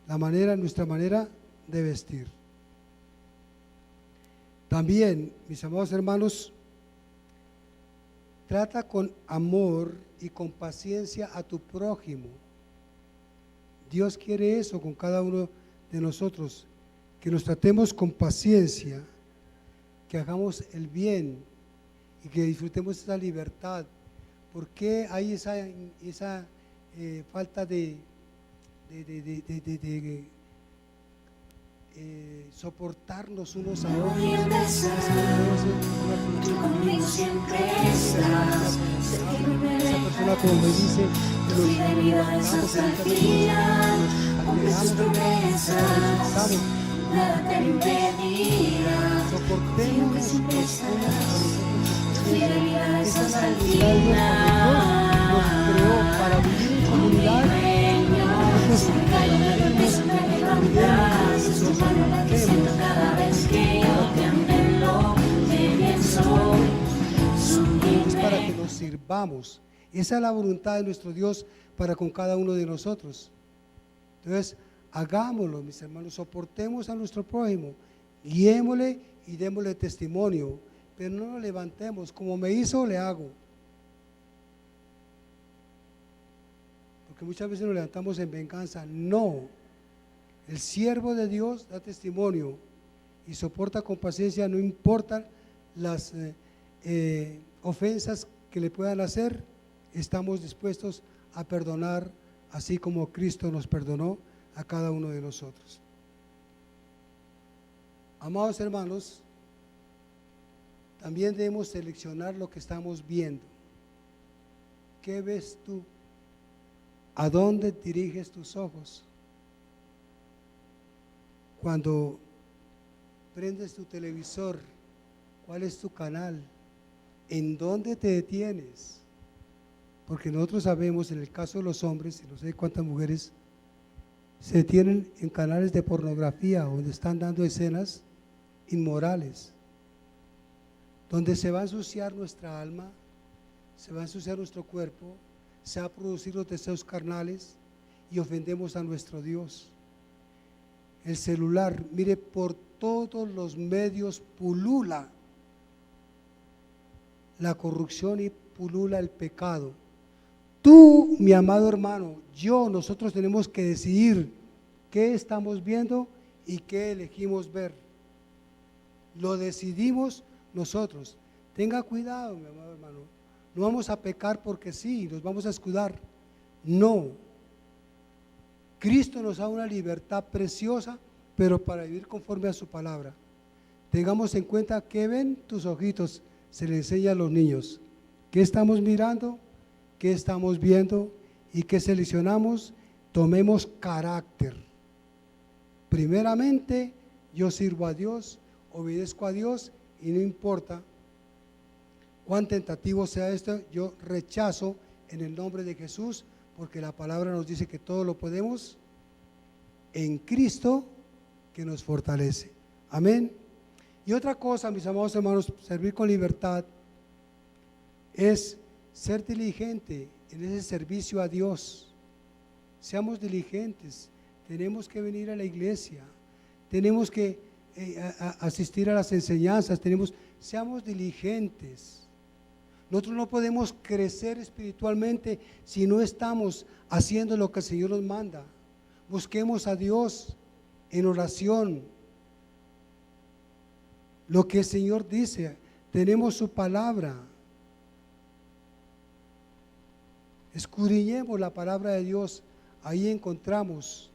Nuestra manera de vestir. También, mis amados hermanos, trata con amor y con paciencia a tu prójimo. Dios quiere eso con cada uno de nosotros, que nos tratemos con paciencia, que hagamos el bien y que disfrutemos esa libertad. ¿Por qué hay esa falta de soportarnos unos a otros? Esa persona, como me dice, soportemos esa nos creó para vivir en comunidad. sirvamos. Esa es la voluntad de nuestro Dios para con cada uno de nosotros. Entonces, hagámoslo, mis hermanos, soportemos a nuestro prójimo, guiémosle y démosle testimonio, pero no nos levantemos, como me hizo, le hago. Porque muchas veces nos levantamos en venganza. No, el siervo de Dios da testimonio y soporta con paciencia, no importa las ofensas que le puedan hacer, estamos dispuestos a perdonar, así como Cristo nos perdonó a cada uno de nosotros. Amados hermanos, también debemos seleccionar lo que estamos viendo. ¿Qué ves tú? ¿A dónde diriges tus ojos? Cuando prendes tu televisor, ¿cuál es tu canal? ¿En dónde te detienes? Porque nosotros sabemos, en el caso de los hombres, y no sé cuántas mujeres, se detienen en canales de pornografía donde están dando escenas inmorales, donde se va a ensuciar nuestra alma, se va a ensuciar nuestro cuerpo, se va a producir los deseos carnales y ofendemos a nuestro Dios. El celular, mire, por todos los medios pulula la corrupción y pulula el pecado. Tú, mi amado hermano, nosotros tenemos que decidir qué estamos viendo y qué elegimos ver. Lo decidimos nosotros. Tenga cuidado, mi amado hermano. No vamos a pecar porque sí, nos vamos a escudar. No. Cristo nos da una libertad preciosa, pero para vivir conforme a su palabra. Tengamos en cuenta qué ven tus ojitos, se le enseña a los niños. ¿Qué estamos mirando? ¿Qué estamos viendo? ¿Y qué seleccionamos? Tomemos carácter. Primeramente, yo sirvo a Dios, obedezco a Dios y no importa cuán tentativo sea esto, yo rechazo en el nombre de Jesús, porque la palabra nos dice que todo lo podemos en Cristo que nos fortalece. Amén. Y otra cosa, mis amados hermanos, servir con libertad es ser diligente en ese servicio a Dios. Seamos diligentes, tenemos que venir a la iglesia, tenemos que asistir a las enseñanzas, seamos diligentes. Nosotros no podemos crecer espiritualmente si no estamos haciendo lo que el Señor nos manda. Busquemos a Dios en oración. Lo que el Señor dice, tenemos su palabra. Escudriñemos la palabra de Dios, ahí encontramos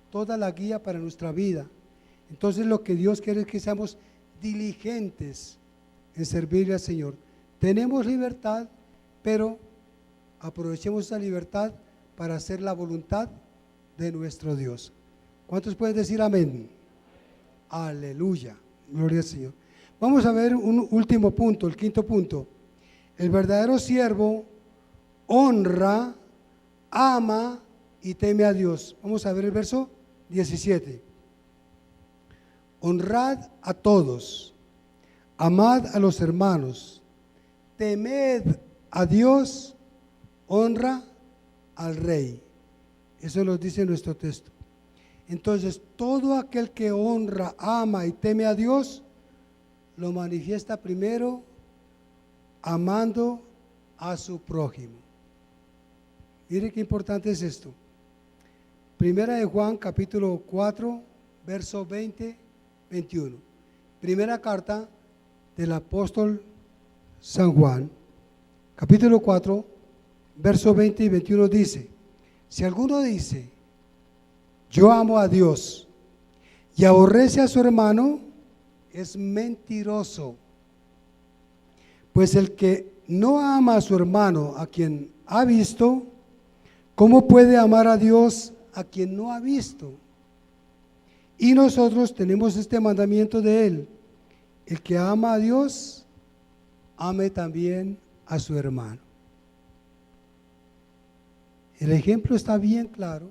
toda la guía para nuestra vida. Entonces lo que Dios quiere es que seamos diligentes en servirle al Señor. Tenemos libertad, pero aprovechemos esa libertad para hacer la voluntad de nuestro Dios. ¿Cuántos pueden decir amén? Aleluya, gloria al Señor. Vamos a ver un último punto, el quinto punto. El verdadero siervo honra, ama y teme a Dios. Vamos a ver el verso 17. Honrad a todos, amad a los hermanos, temed a Dios, honra al rey. Eso nos dice nuestro texto. Entonces, todo aquel que honra, ama y teme a Dios, lo manifiesta primero amando a su prójimo. Mire qué importante es esto. Primera de Juan, capítulo 4, verso 20, 21. Primera carta del apóstol San Juan, capítulo 4, verso 20 y 21 dice: si alguno dice, yo amo a Dios, y aborrece a su hermano, es mentiroso. Pues el que no ama a su hermano, a quien ha visto, ¿cómo puede amar a Dios a quien no ha visto? Y nosotros tenemos este mandamiento de Él: el que ama a Dios, ame también a su hermano. El ejemplo está bien claro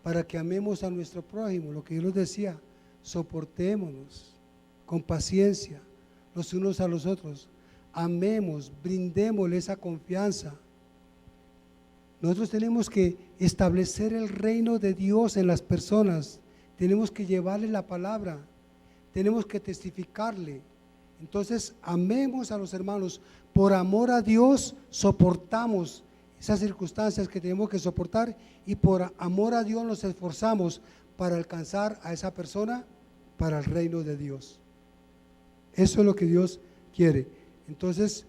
para que amemos a nuestro prójimo. Lo que yo les decía, soportémonos con paciencia los unos a los otros. amemos, brindémosle esa confianza. Nosotros tenemos que establecer el reino de Dios en las personas, tenemos que llevarle la palabra, tenemos que testificarle. Entonces, amemos a los hermanos, por amor a Dios soportamos esas circunstancias que tenemos que soportar y por amor a Dios nos esforzamos para alcanzar a esa persona para el reino de Dios. Eso es lo que Dios quiere. Entonces,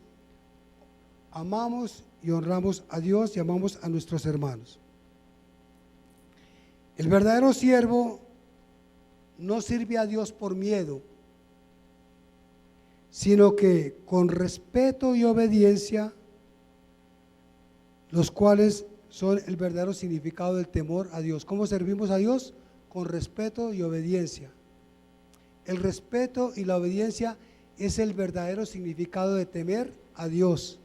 amamos y honramos a Dios y amamos a nuestros hermanos. El verdadero siervo no sirve a Dios por miedo, sino que con respeto y obediencia, los cuales son el verdadero significado del temor a Dios. ¿Cómo servimos a Dios? Con respeto y obediencia. El respeto y la obediencia es el verdadero significado de temer a Dios.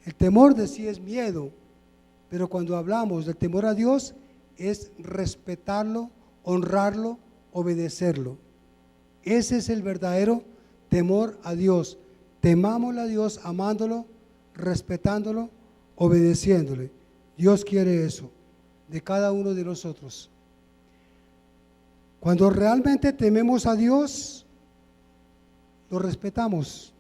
El temor de sí es miedo, pero cuando hablamos del temor a Dios es respetarlo, honrarlo, obedecerlo. Ese es el verdadero temor a Dios. Temámosle a Dios amándolo, respetándolo, obedeciéndole. Dios quiere eso de cada uno de nosotros. Cuando realmente tememos a Dios, lo respetamos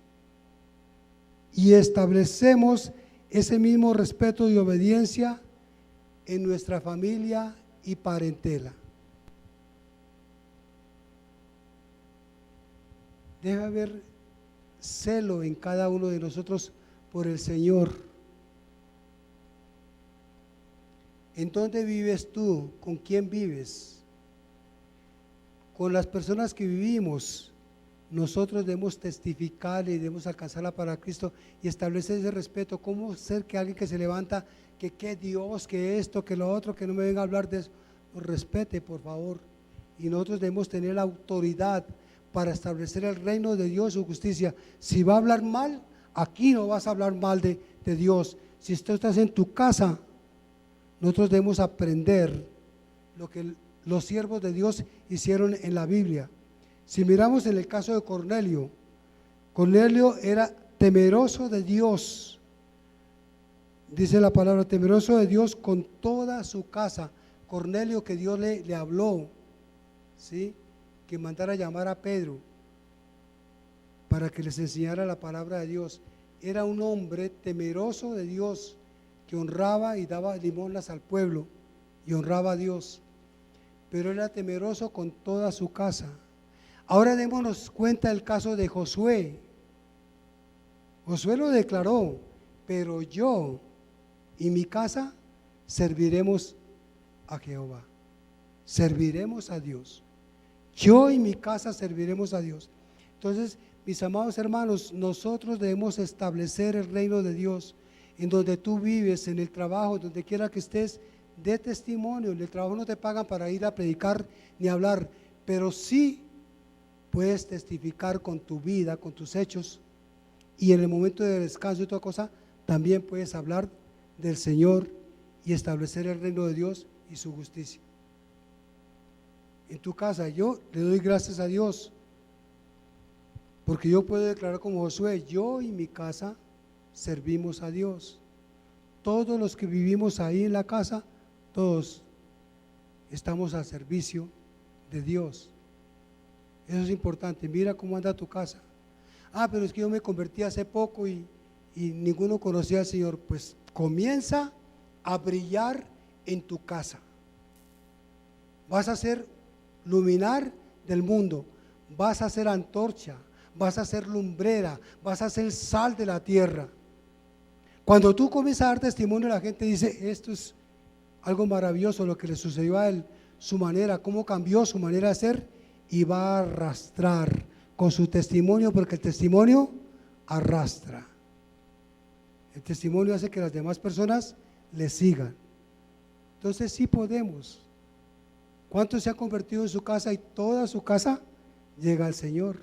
y establecemos ese mismo respeto y obediencia en nuestra familia y parentela. Debe haber celo en cada uno de nosotros por el Señor. ¿En dónde vives tú? ¿Con quién vives? Con las personas que vivimos, nosotros debemos testificar y debemos alcanzarla para Cristo y establecer ese respeto. ¿Cómo ser que alguien que se levanta, que Dios, que esto, que lo otro, que no me venga a hablar de eso? Nos respete, por favor. Y nosotros debemos tener la autoridad para establecer el reino de Dios y su justicia. Si va a hablar mal, aquí no vas a hablar mal de Dios. Si tú estás en tu casa, nosotros debemos aprender lo que los siervos de Dios hicieron en la Biblia. Si miramos en el caso de Cornelio, Cornelio era temeroso de Dios. Dice la palabra, temeroso de Dios con toda su casa. Cornelio, que Dios le habló, ¿sí?, que mandara a llamar a Pedro para que les enseñara la palabra de Dios. Era un hombre temeroso de Dios, que honraba y daba limosnas al pueblo y honraba a Dios, pero era temeroso con toda su casa. Ahora démonos cuenta del caso de Josué. Josué lo declaró, pero yo y mi casa serviremos a Jehová, serviremos a Dios. Yo y mi casa serviremos a Dios. Entonces, mis amados hermanos, nosotros debemos establecer el reino de Dios en donde tú vives, en el trabajo, donde quiera que estés, de testimonio. En el trabajo no te pagan para ir a predicar ni hablar, pero sí puedes testificar con tu vida, con tus hechos, y en el momento de descanso y toda cosa, también puedes hablar del Señor y establecer el reino de Dios y su justicia. En tu casa, yo le doy gracias a Dios, porque yo puedo declarar como Josué, yo y mi casa servimos a Dios. Todos los que vivimos ahí en la casa, todos estamos al servicio de Dios. Eso es importante. Mira cómo anda tu casa. Pero es que yo me convertí hace poco y ninguno conocía al Señor. Pues comienza a brillar en tu casa. Vas a ser luminar del mundo, vas a ser antorcha, vas a ser lumbrera, vas a ser sal de la tierra. Cuando tú comienzas a dar testimonio, la gente dice, esto es algo maravilloso lo que le sucedió a él, su manera, cómo cambió su manera de ser, y va a arrastrar con su testimonio, porque el testimonio arrastra. El testimonio hace que las demás personas le sigan. Entonces sí podemos. ¿Cuántos se han convertido en su casa y toda su casa llega al Señor?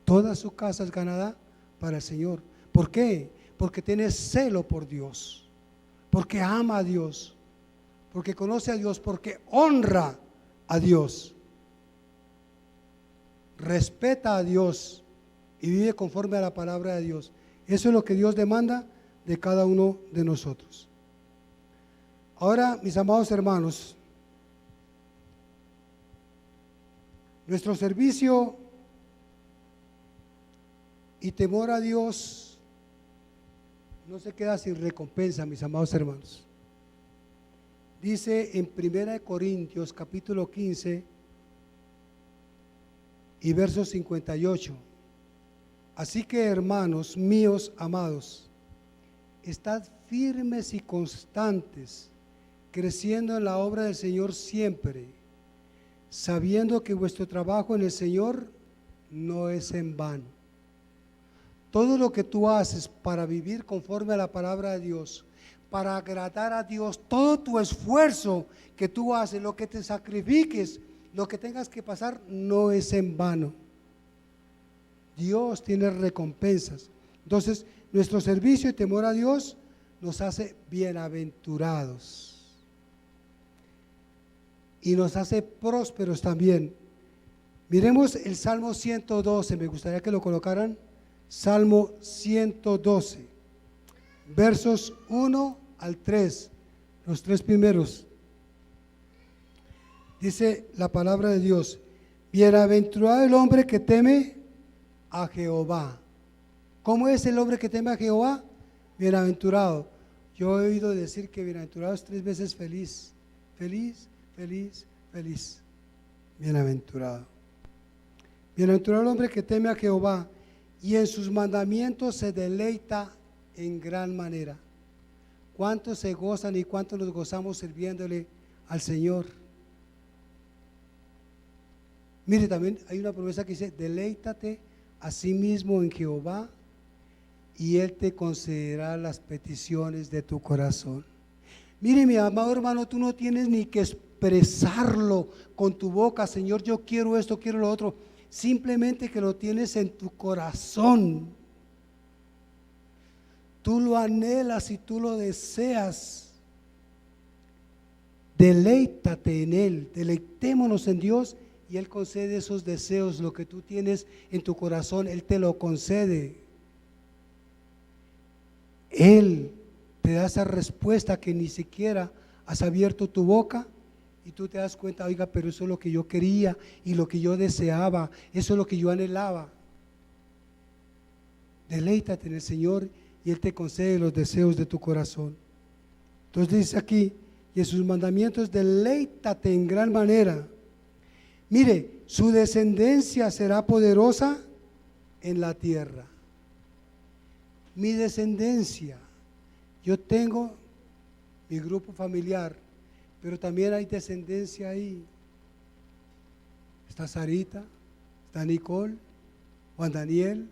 Toda su casa es ganada para el Señor. ¿Por qué? Porque tiene celo por Dios, porque ama a Dios, porque conoce a Dios, porque honra a Dios, respeta a Dios y vive conforme a la palabra de Dios. Eso es lo que Dios demanda de cada uno de nosotros. Ahora, mis amados hermanos, nuestro servicio y temor a Dios no se queda sin recompensa, mis amados hermanos. Dice en 1 Corintios capítulo 15 y verso 58: así que, hermanos míos amados, estad firmes y constantes, creciendo en la obra del Señor siempre, sabiendo que vuestro trabajo en el Señor no es en vano. Todo lo que tú haces para vivir conforme a la palabra de Dios, para agradar a Dios, todo tu esfuerzo que tú haces, lo que te sacrifiques, lo que tengas que pasar, no es en vano. Dios tiene recompensas. Entonces, nuestro servicio y temor a Dios nos hace bienaventurados y nos hace prósperos también. Miremos el Salmo 112, me gustaría que lo colocaran. Salmo 112, versos 1 al 3, los tres primeros. Dice la palabra de Dios: bienaventurado el hombre que teme a Jehová. ¿Cómo es el hombre que teme a Jehová? Bienaventurado. Yo he oído decir que bienaventurado es 3 veces feliz. Feliz, feliz, feliz. Bienaventurado. Bienaventurado el hombre que teme a Jehová y en sus mandamientos se deleita en gran manera. ¿Cuántos se gozan y cuántos nos gozamos sirviéndole al Señor? Mire, también hay una promesa que dice: deleítate a sí mismo en Jehová y Él te concederá las peticiones de tu corazón. Mire, mi amado hermano, tú no tienes ni que expresarlo con tu boca: Señor, yo quiero esto, quiero lo otro. Simplemente que lo tienes en tu corazón. Tú lo anhelas y tú lo deseas. Deleítate en Él, deleitémonos en Dios y Él concede esos deseos. Lo que tú tienes en tu corazón, Él te lo concede. Él te da esa respuesta que ni siquiera has abierto tu boca y tú te das cuenta: oiga, pero eso es lo que yo quería y lo que yo deseaba, eso es lo que yo anhelaba. Deleítate en el Señor y Él te concede los deseos de tu corazón. Entonces dice aquí: y en sus mandamientos deleítate en gran manera. Mire, su descendencia será poderosa en la tierra. Mi descendencia, yo tengo mi grupo familiar, pero también hay descendencia ahí. Está Sarita, está Nicole, Juan Daniel,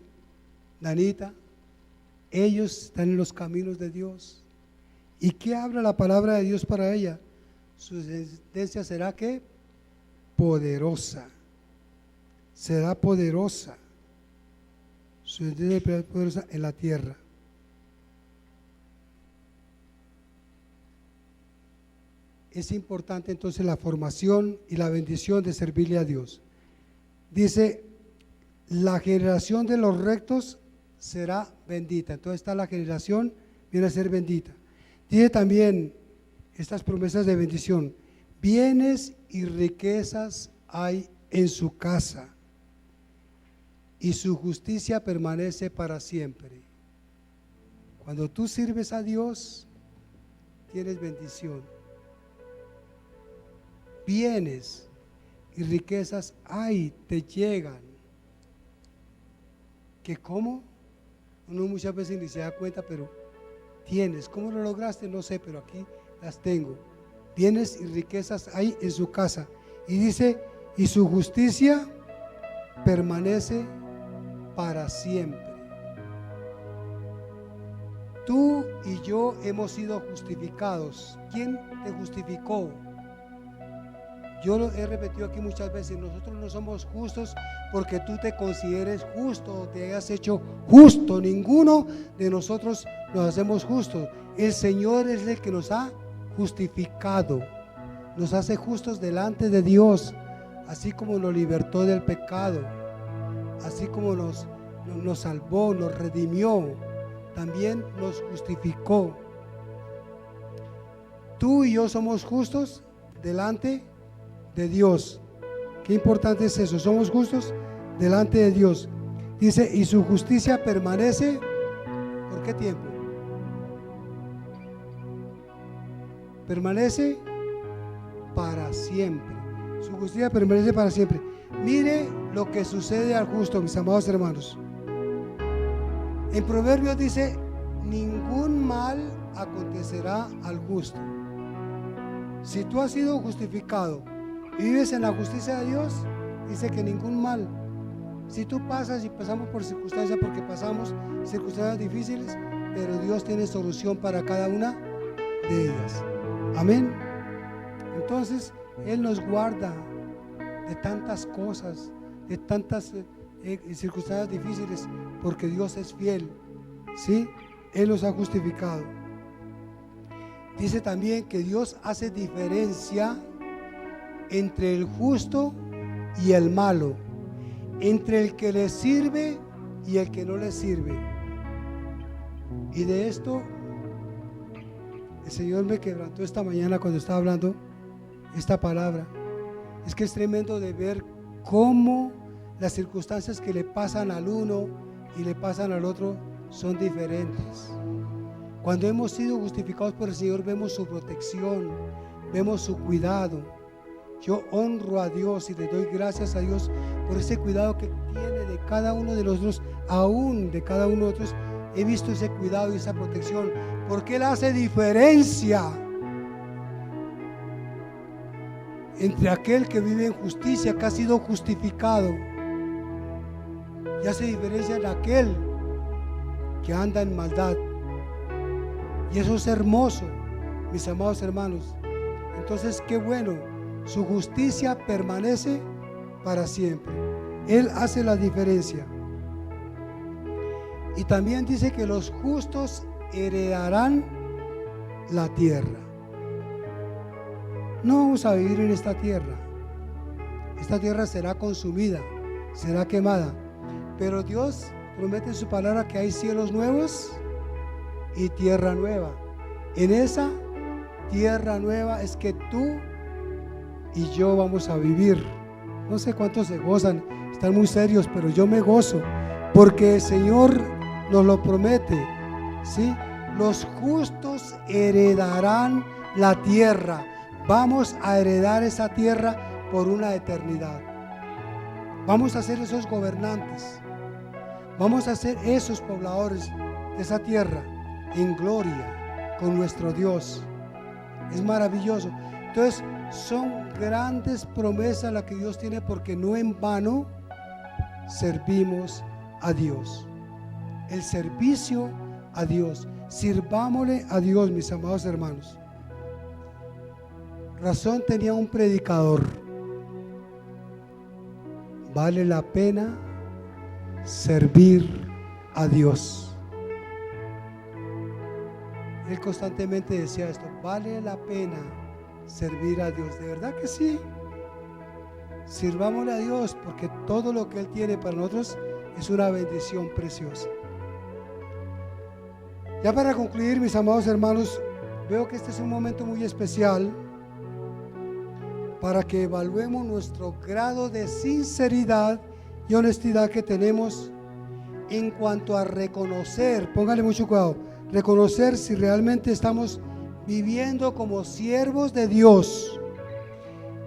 Danita. Ellos están en los caminos de Dios. ¿Y qué habla la palabra de Dios para ella? Su descendencia será ¿qué? Poderosa. Será poderosa. Su descendencia será poderosa en la tierra. Es importante entonces la formación y la bendición de servirle a Dios. Dice: la generación de los rectos será bendita. Entonces está la generación, viene a ser bendita. Dice también estas promesas de bendición: bienes y riquezas hay en su casa y su justicia permanece para siempre. Cuando tú sirves a Dios, tienes bendición. Bienes y riquezas hay, te llegan. ¿Que cómo? Uno muchas veces ni se da cuenta, pero tienes. ¿Cómo lo lograste? No sé, pero aquí las tengo. Bienes y riquezas hay en su casa. Y dice: y su justicia permanece para siempre. Tú y yo hemos sido justificados. ¿Quién te justificó? Yo lo he repetido aquí muchas veces: nosotros no somos justos porque tú te consideres justo o te hayas hecho justo. Ninguno de nosotros nos hacemos justos. El Señor es el que nos ha justificado, nos hace justos delante de Dios, así como nos libertó del pecado, así como nos nos salvó, nos redimió, también nos justificó. Tú y yo somos justos delante de Dios. Qué importante es eso, somos justos delante de Dios. Dice, y su justicia permanece, ¿por qué tiempo? Permanece para siempre. Su justicia permanece para siempre. Mire lo que sucede al justo, mis amados hermanos. En Proverbios dice, ningún mal acontecerá al justo. Si tú has sido justificado y vives en la justicia de Dios, dice que ningún mal. Si tú pasas y pasamos por circunstancias, porque pasamos circunstancias difíciles, pero Dios tiene solución para cada una de ellas. Amén. Entonces Él nos guarda de tantas cosas, de tantas circunstancias difíciles, porque Dios es fiel, ¿sí? Él nos ha justificado. Dice también que Dios hace diferencia entre el justo y el malo, entre el que le sirve y el que no le sirve. Y de esto el Señor me quebrantó esta mañana cuando estaba hablando esta palabra. Es que es tremendo de ver cómo las circunstancias que le pasan al uno y le pasan al otro son diferentes. Cuando hemos sido justificados por el Señor, vemos su protección, vemos su cuidado. Yo honro a Dios y le doy gracias a Dios por ese cuidado que tiene de cada uno de nosotros, aún de cada uno de nosotros. He visto ese cuidado y esa protección, porque Él hace diferencia entre aquel que vive en justicia, que ha sido justificado, y hace diferencia en aquel que anda en maldad. Y eso es hermoso, mis amados hermanos. Entonces, qué bueno, su justicia permanece para siempre. Él hace la diferencia. Y también dice que los justos heredarán la tierra. No vamos a vivir en esta tierra. Esta tierra será consumida, será quemada. Pero Dios promete en su palabra que hay cielos nuevos y tierra nueva. En esa tierra nueva es que tú y yo vamos a vivir. No sé cuántos se gozan, están muy serios, pero yo me gozo porque el Señor nos lo promete, ¿sí? Los justos heredarán la tierra. Vamos a heredar esa tierra por una eternidad. Vamos a ser esos gobernantes. Vamos a ser esos pobladores de esa tierra en gloria con nuestro Dios. Es maravilloso. Entonces, son grandes promesas las que Dios tiene, porque no en vano servimos a Dios. El servicio a Dios. Sirvámosle a Dios, mis amados hermanos. Razón tenía un predicador. Vale la pena servir a Dios. Él constantemente decía esto: vale la pena servir a Dios. De verdad que sí. Sirvámosle a Dios, porque todo lo que Él tiene para nosotros es una bendición preciosa. Ya para concluir, mis amados hermanos, veo que este es un momento muy especial para que evaluemos nuestro grado de sinceridad y honestidad que tenemos en cuanto a reconocer, póngale mucho cuidado, reconocer si realmente estamos viviendo como siervos de Dios,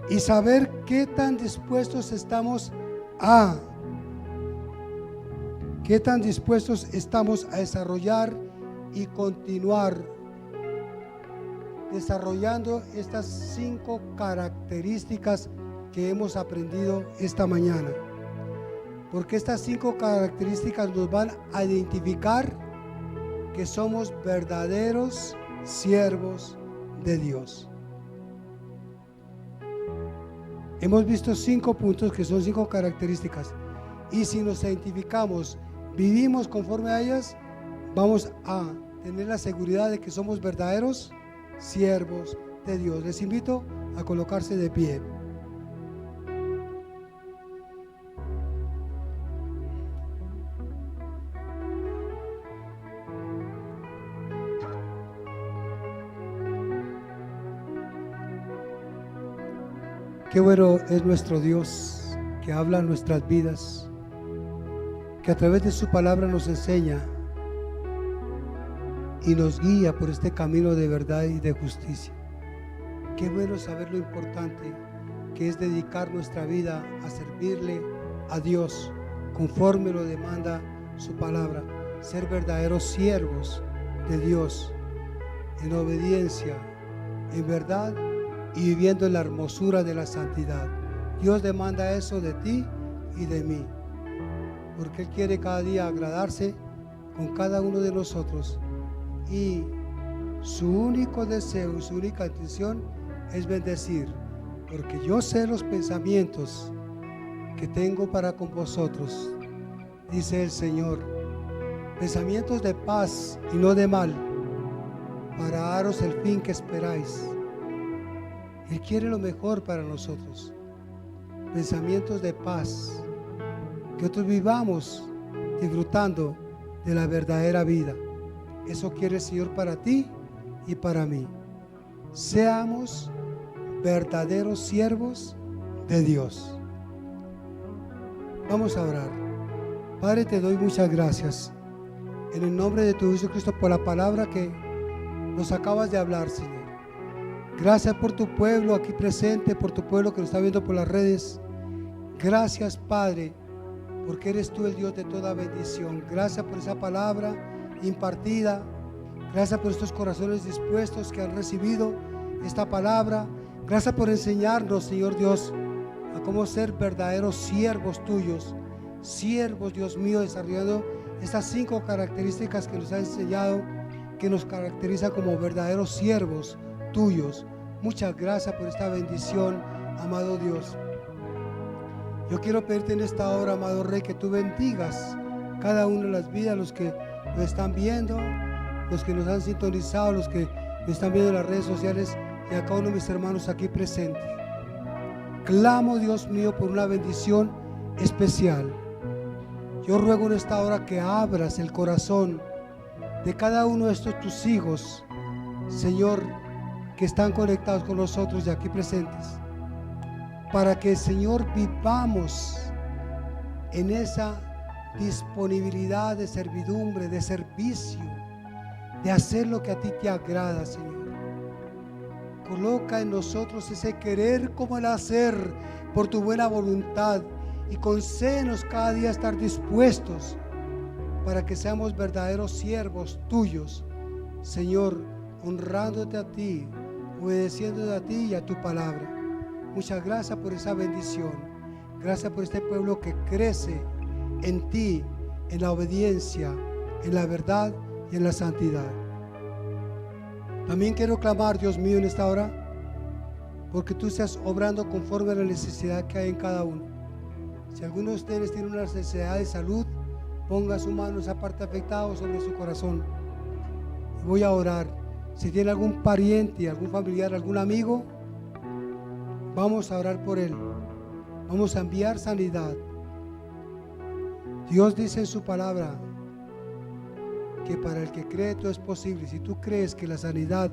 y saber qué tan dispuestos estamos a desarrollar y continuar desarrollando estas 5 características que hemos aprendido esta mañana, porque estas 5 características nos van a identificar que somos verdaderos siervos de Dios. Hemos visto 5 puntos que son 5 características, y si nos identificamos, vivimos conforme a ellas, vamos a tener la seguridad de que somos verdaderos siervos de Dios. Les invito a colocarse de pie. Qué bueno es nuestro Dios, que habla en nuestras vidas, que a través de su palabra nos enseña y nos guía por este camino de verdad y de justicia. Qué bueno saber lo importante que es dedicar nuestra vida a servirle a Dios conforme lo demanda su palabra, ser verdaderos siervos de Dios en obediencia, en verdad y viviendo en la hermosura de la santidad. Dios demanda eso de ti y de mí, porque Él quiere cada día agradarse con cada uno de nosotros, y su único deseo y su única intención es bendecir, porque yo sé los pensamientos que tengo para con vosotros, dice el Señor, pensamientos de paz y no de mal, para daros el fin que esperáis. Él quiere lo mejor para nosotros, pensamientos de paz, que nosotros vivamos disfrutando de la verdadera vida. Eso quiere el Señor para ti y para mí. Seamos verdaderos siervos de Dios. Vamos a orar. Padre, te doy muchas gracias en el nombre de tu Hijo Jesucristo por la palabra que nos acabas de hablar, Señor. Gracias por tu pueblo aquí presente, por tu pueblo que nos está viendo por las redes. Gracias, Padre, porque eres tú el Dios de toda bendición. Gracias por esa palabra impartida. Gracias por estos corazones dispuestos que han recibido esta palabra. Gracias por enseñarnos, Señor Dios, a cómo ser verdaderos siervos tuyos. Siervos, Dios mío, desarrollando estas 5 características que nos ha enseñado, que nos caracteriza como verdaderos siervos tuyos. Muchas gracias por esta bendición, amado Dios. Yo quiero pedirte en esta hora, amado Rey, que tú bendigas cada una de las vidas, los que nos están viendo, los que nos han sintonizado, los que nos están viendo en las redes sociales, y a cada uno de mis hermanos aquí presentes. Clamo, Dios mío, por una bendición especial. Yo ruego en esta hora que abras el corazón de cada uno de estos tus hijos, Señor, que están conectados con nosotros y aquí presentes, para que, Señor, vivamos en esa disponibilidad de servidumbre, de servicio, de hacer lo que a ti te agrada, Señor. Coloca en nosotros ese querer como el hacer por tu buena voluntad, y concédenos cada día estar dispuestos para que seamos verdaderos siervos tuyos, Señor, honrándote a ti, obedeciéndote a ti y a tu palabra. Muchas gracias por esa bendición. Gracias por este pueblo que crece en ti, en la obediencia, en la verdad y en la santidad. También quiero clamar, Dios mío, en esta hora, porque tú estás obrando conforme a la necesidad que hay en cada uno. Si alguno de ustedes tiene una necesidad de salud, ponga su mano en esa parte afectada o sobre su corazón. Y voy a orar. Si tiene algún pariente, algún familiar, algún amigo, vamos a orar por él. Vamos a enviar sanidad. Dios dice en su palabra que para el que cree todo es posible. Si tú crees que la sanidad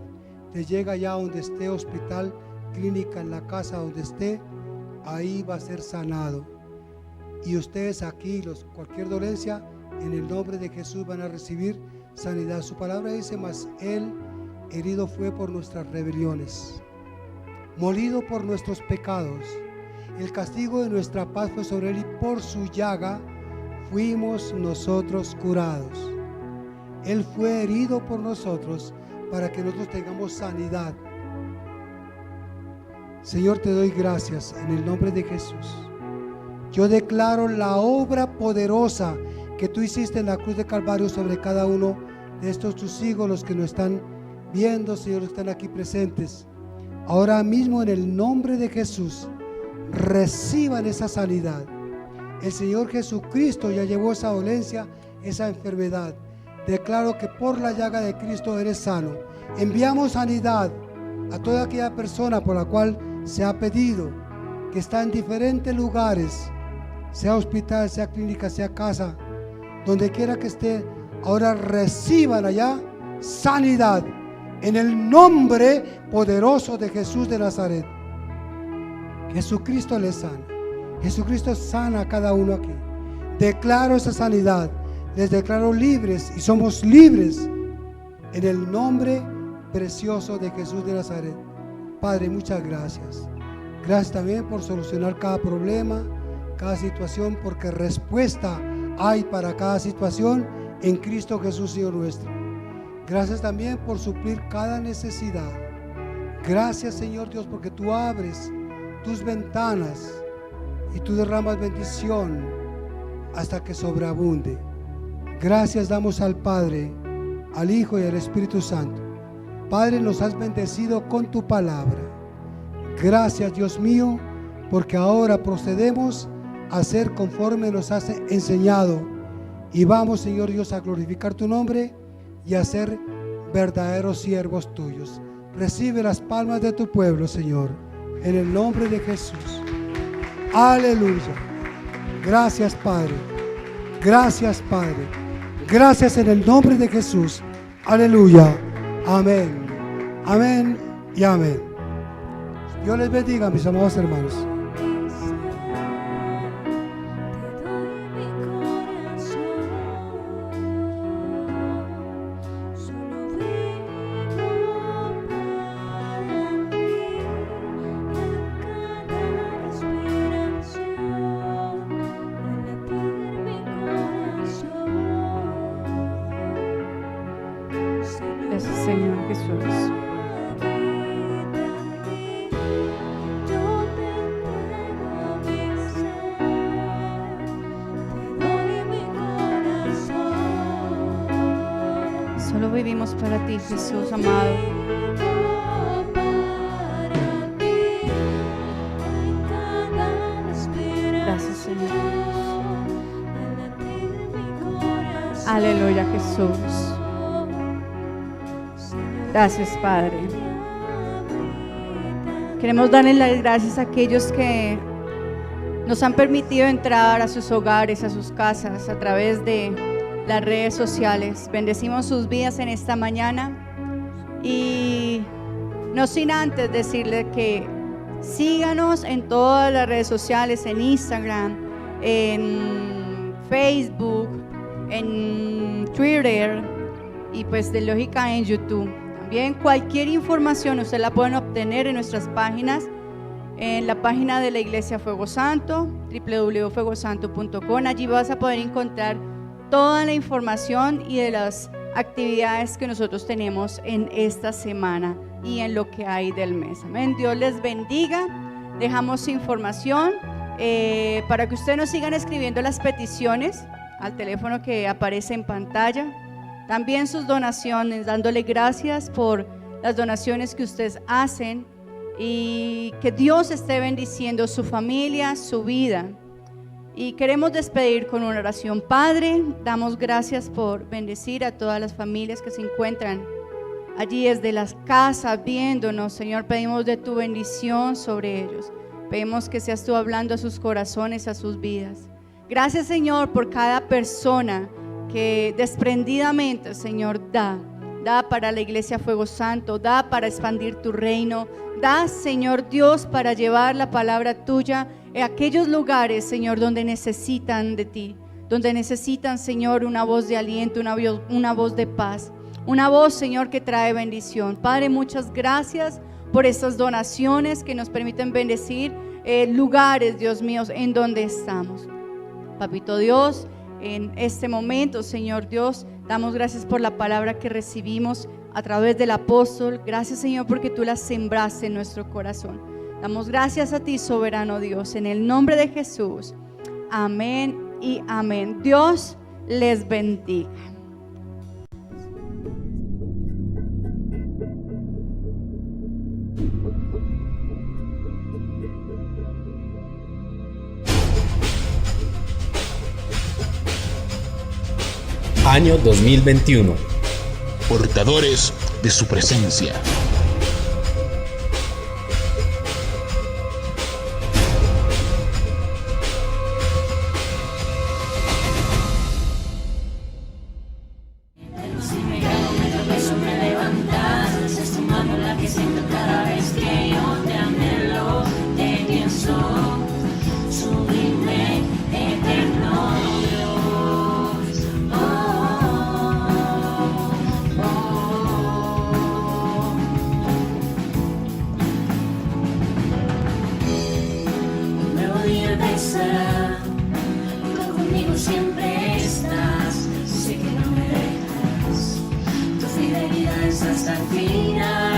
te llega allá donde esté, hospital, clínica, en la casa donde esté, ahí va a ser sanado. Y ustedes aquí, cualquier dolencia, en el nombre de Jesús van a recibir sanidad. Su palabra dice: mas Él herido fue por nuestras rebeliones, molido por nuestros pecados. El castigo de nuestra paz fue sobre Él, y por su llaga fuimos nosotros curados. Él fue herido por nosotros para que nosotros tengamos sanidad. Señor, te doy gracias en el nombre de Jesús. Yo declaro la obra poderosa que tú hiciste en la cruz de Calvario sobre cada uno de estos tus hijos, los que nos están viendo, Señor, los que están aquí presentes. Ahora mismo, en el nombre de Jesús, reciban esa sanidad. El Señor Jesucristo ya llevó esa dolencia, esa enfermedad. Declaro que por la llaga de Cristo eres sano. Enviamos sanidad a toda aquella persona por la cual se ha pedido, que está en diferentes lugares, sea hospital, sea clínica, sea casa, donde quiera que esté. Ahora reciban allá sanidad en el nombre poderoso de Jesús de Nazaret. Jesucristo les sana. Jesucristo sana a cada uno aquí. Declaro esa sanidad. Les declaro libres y somos libres en el nombre precioso de Jesús de Nazaret. Padre, muchas gracias. Gracias también por solucionar cada problema, cada situación, porque respuesta hay para cada situación en Cristo Jesús, Señor nuestro. Gracias también por suplir cada necesidad. Gracias, Señor Dios, porque tú abres tus ventanas y tú derramas bendición hasta que sobreabunde. Gracias damos al Padre, al Hijo y al Espíritu Santo. Padre, nos has bendecido con tu palabra. Gracias, Dios mío, porque ahora procedemos a hacer conforme nos has enseñado. Y vamos, Señor Dios, a glorificar tu nombre y a ser verdaderos siervos tuyos. Recibe las palmas de tu pueblo, Señor, en el nombre de Jesús. Aleluya. Gracias, Padre. Gracias, Padre. Gracias en el nombre de Jesús. Aleluya. Amén. Amén y amén. Dios les bendiga, mis amados hermanos.
Gracias, Señor Jesús. Solo vivimos para ti, Jesús amado. Gracias, Señor. Aleluya, Jesús. Gracias, Padre. Queremos darle las gracias a aquellos que nos han permitido entrar a sus hogares, a sus casas, a través de las redes sociales. Bendecimos sus vidas en esta mañana y no sin antes decirle que síganos en todas las redes sociales, en Instagram, en Facebook, en Twitter y pues de lógica en YouTube. También cualquier información usted la pueden obtener en nuestras páginas, en la página de la Iglesia Fuego Santo, www.fuegosanto.com. Allí vas a poder encontrar toda la información y de las actividades que nosotros tenemos en esta semana y en lo que hay del mes. Amén. Dios les bendiga. Dejamos información para que ustedes nos sigan escribiendo las peticiones al teléfono que aparece en pantalla. También sus donaciones, dándole gracias por las donaciones que ustedes hacen y que Dios esté bendiciendo su familia, su vida. Y queremos despedir con una oración. Padre, damos gracias por bendecir a todas las familias que se encuentran allí desde las casas viéndonos. Señor, pedimos de tu bendición sobre ellos. Pedimos que seas tú hablando a sus corazones, a sus vidas. Gracias, Señor, por cada persona que desprendidamente, Señor, da para la Iglesia Fuego Santo, da para expandir tu reino, da, Señor Dios, para llevar la palabra tuya en aquellos lugares, Señor, donde necesitan de ti, donde necesitan, Señor, una voz de aliento, una voz de paz, una voz, Señor, que trae bendición. Padre, muchas gracias por estas donaciones que nos permiten bendecir lugares, Dios mío, en donde estamos. Papito Dios, en este momento, Señor Dios, damos gracias por la palabra que recibimos a través del apóstol. Gracias, Señor, porque tú la sembraste en nuestro corazón. Damos gracias a ti, soberano Dios, en el nombre de Jesús. Amén y amén. Dios les bendiga.
Año 2021.
Portadores de su presencia.
Cada vez que yo te anhelo, de quién soy. estará, junto conmigo siempre estás, sé que no me dejas, tu fidelidad es hasta el final.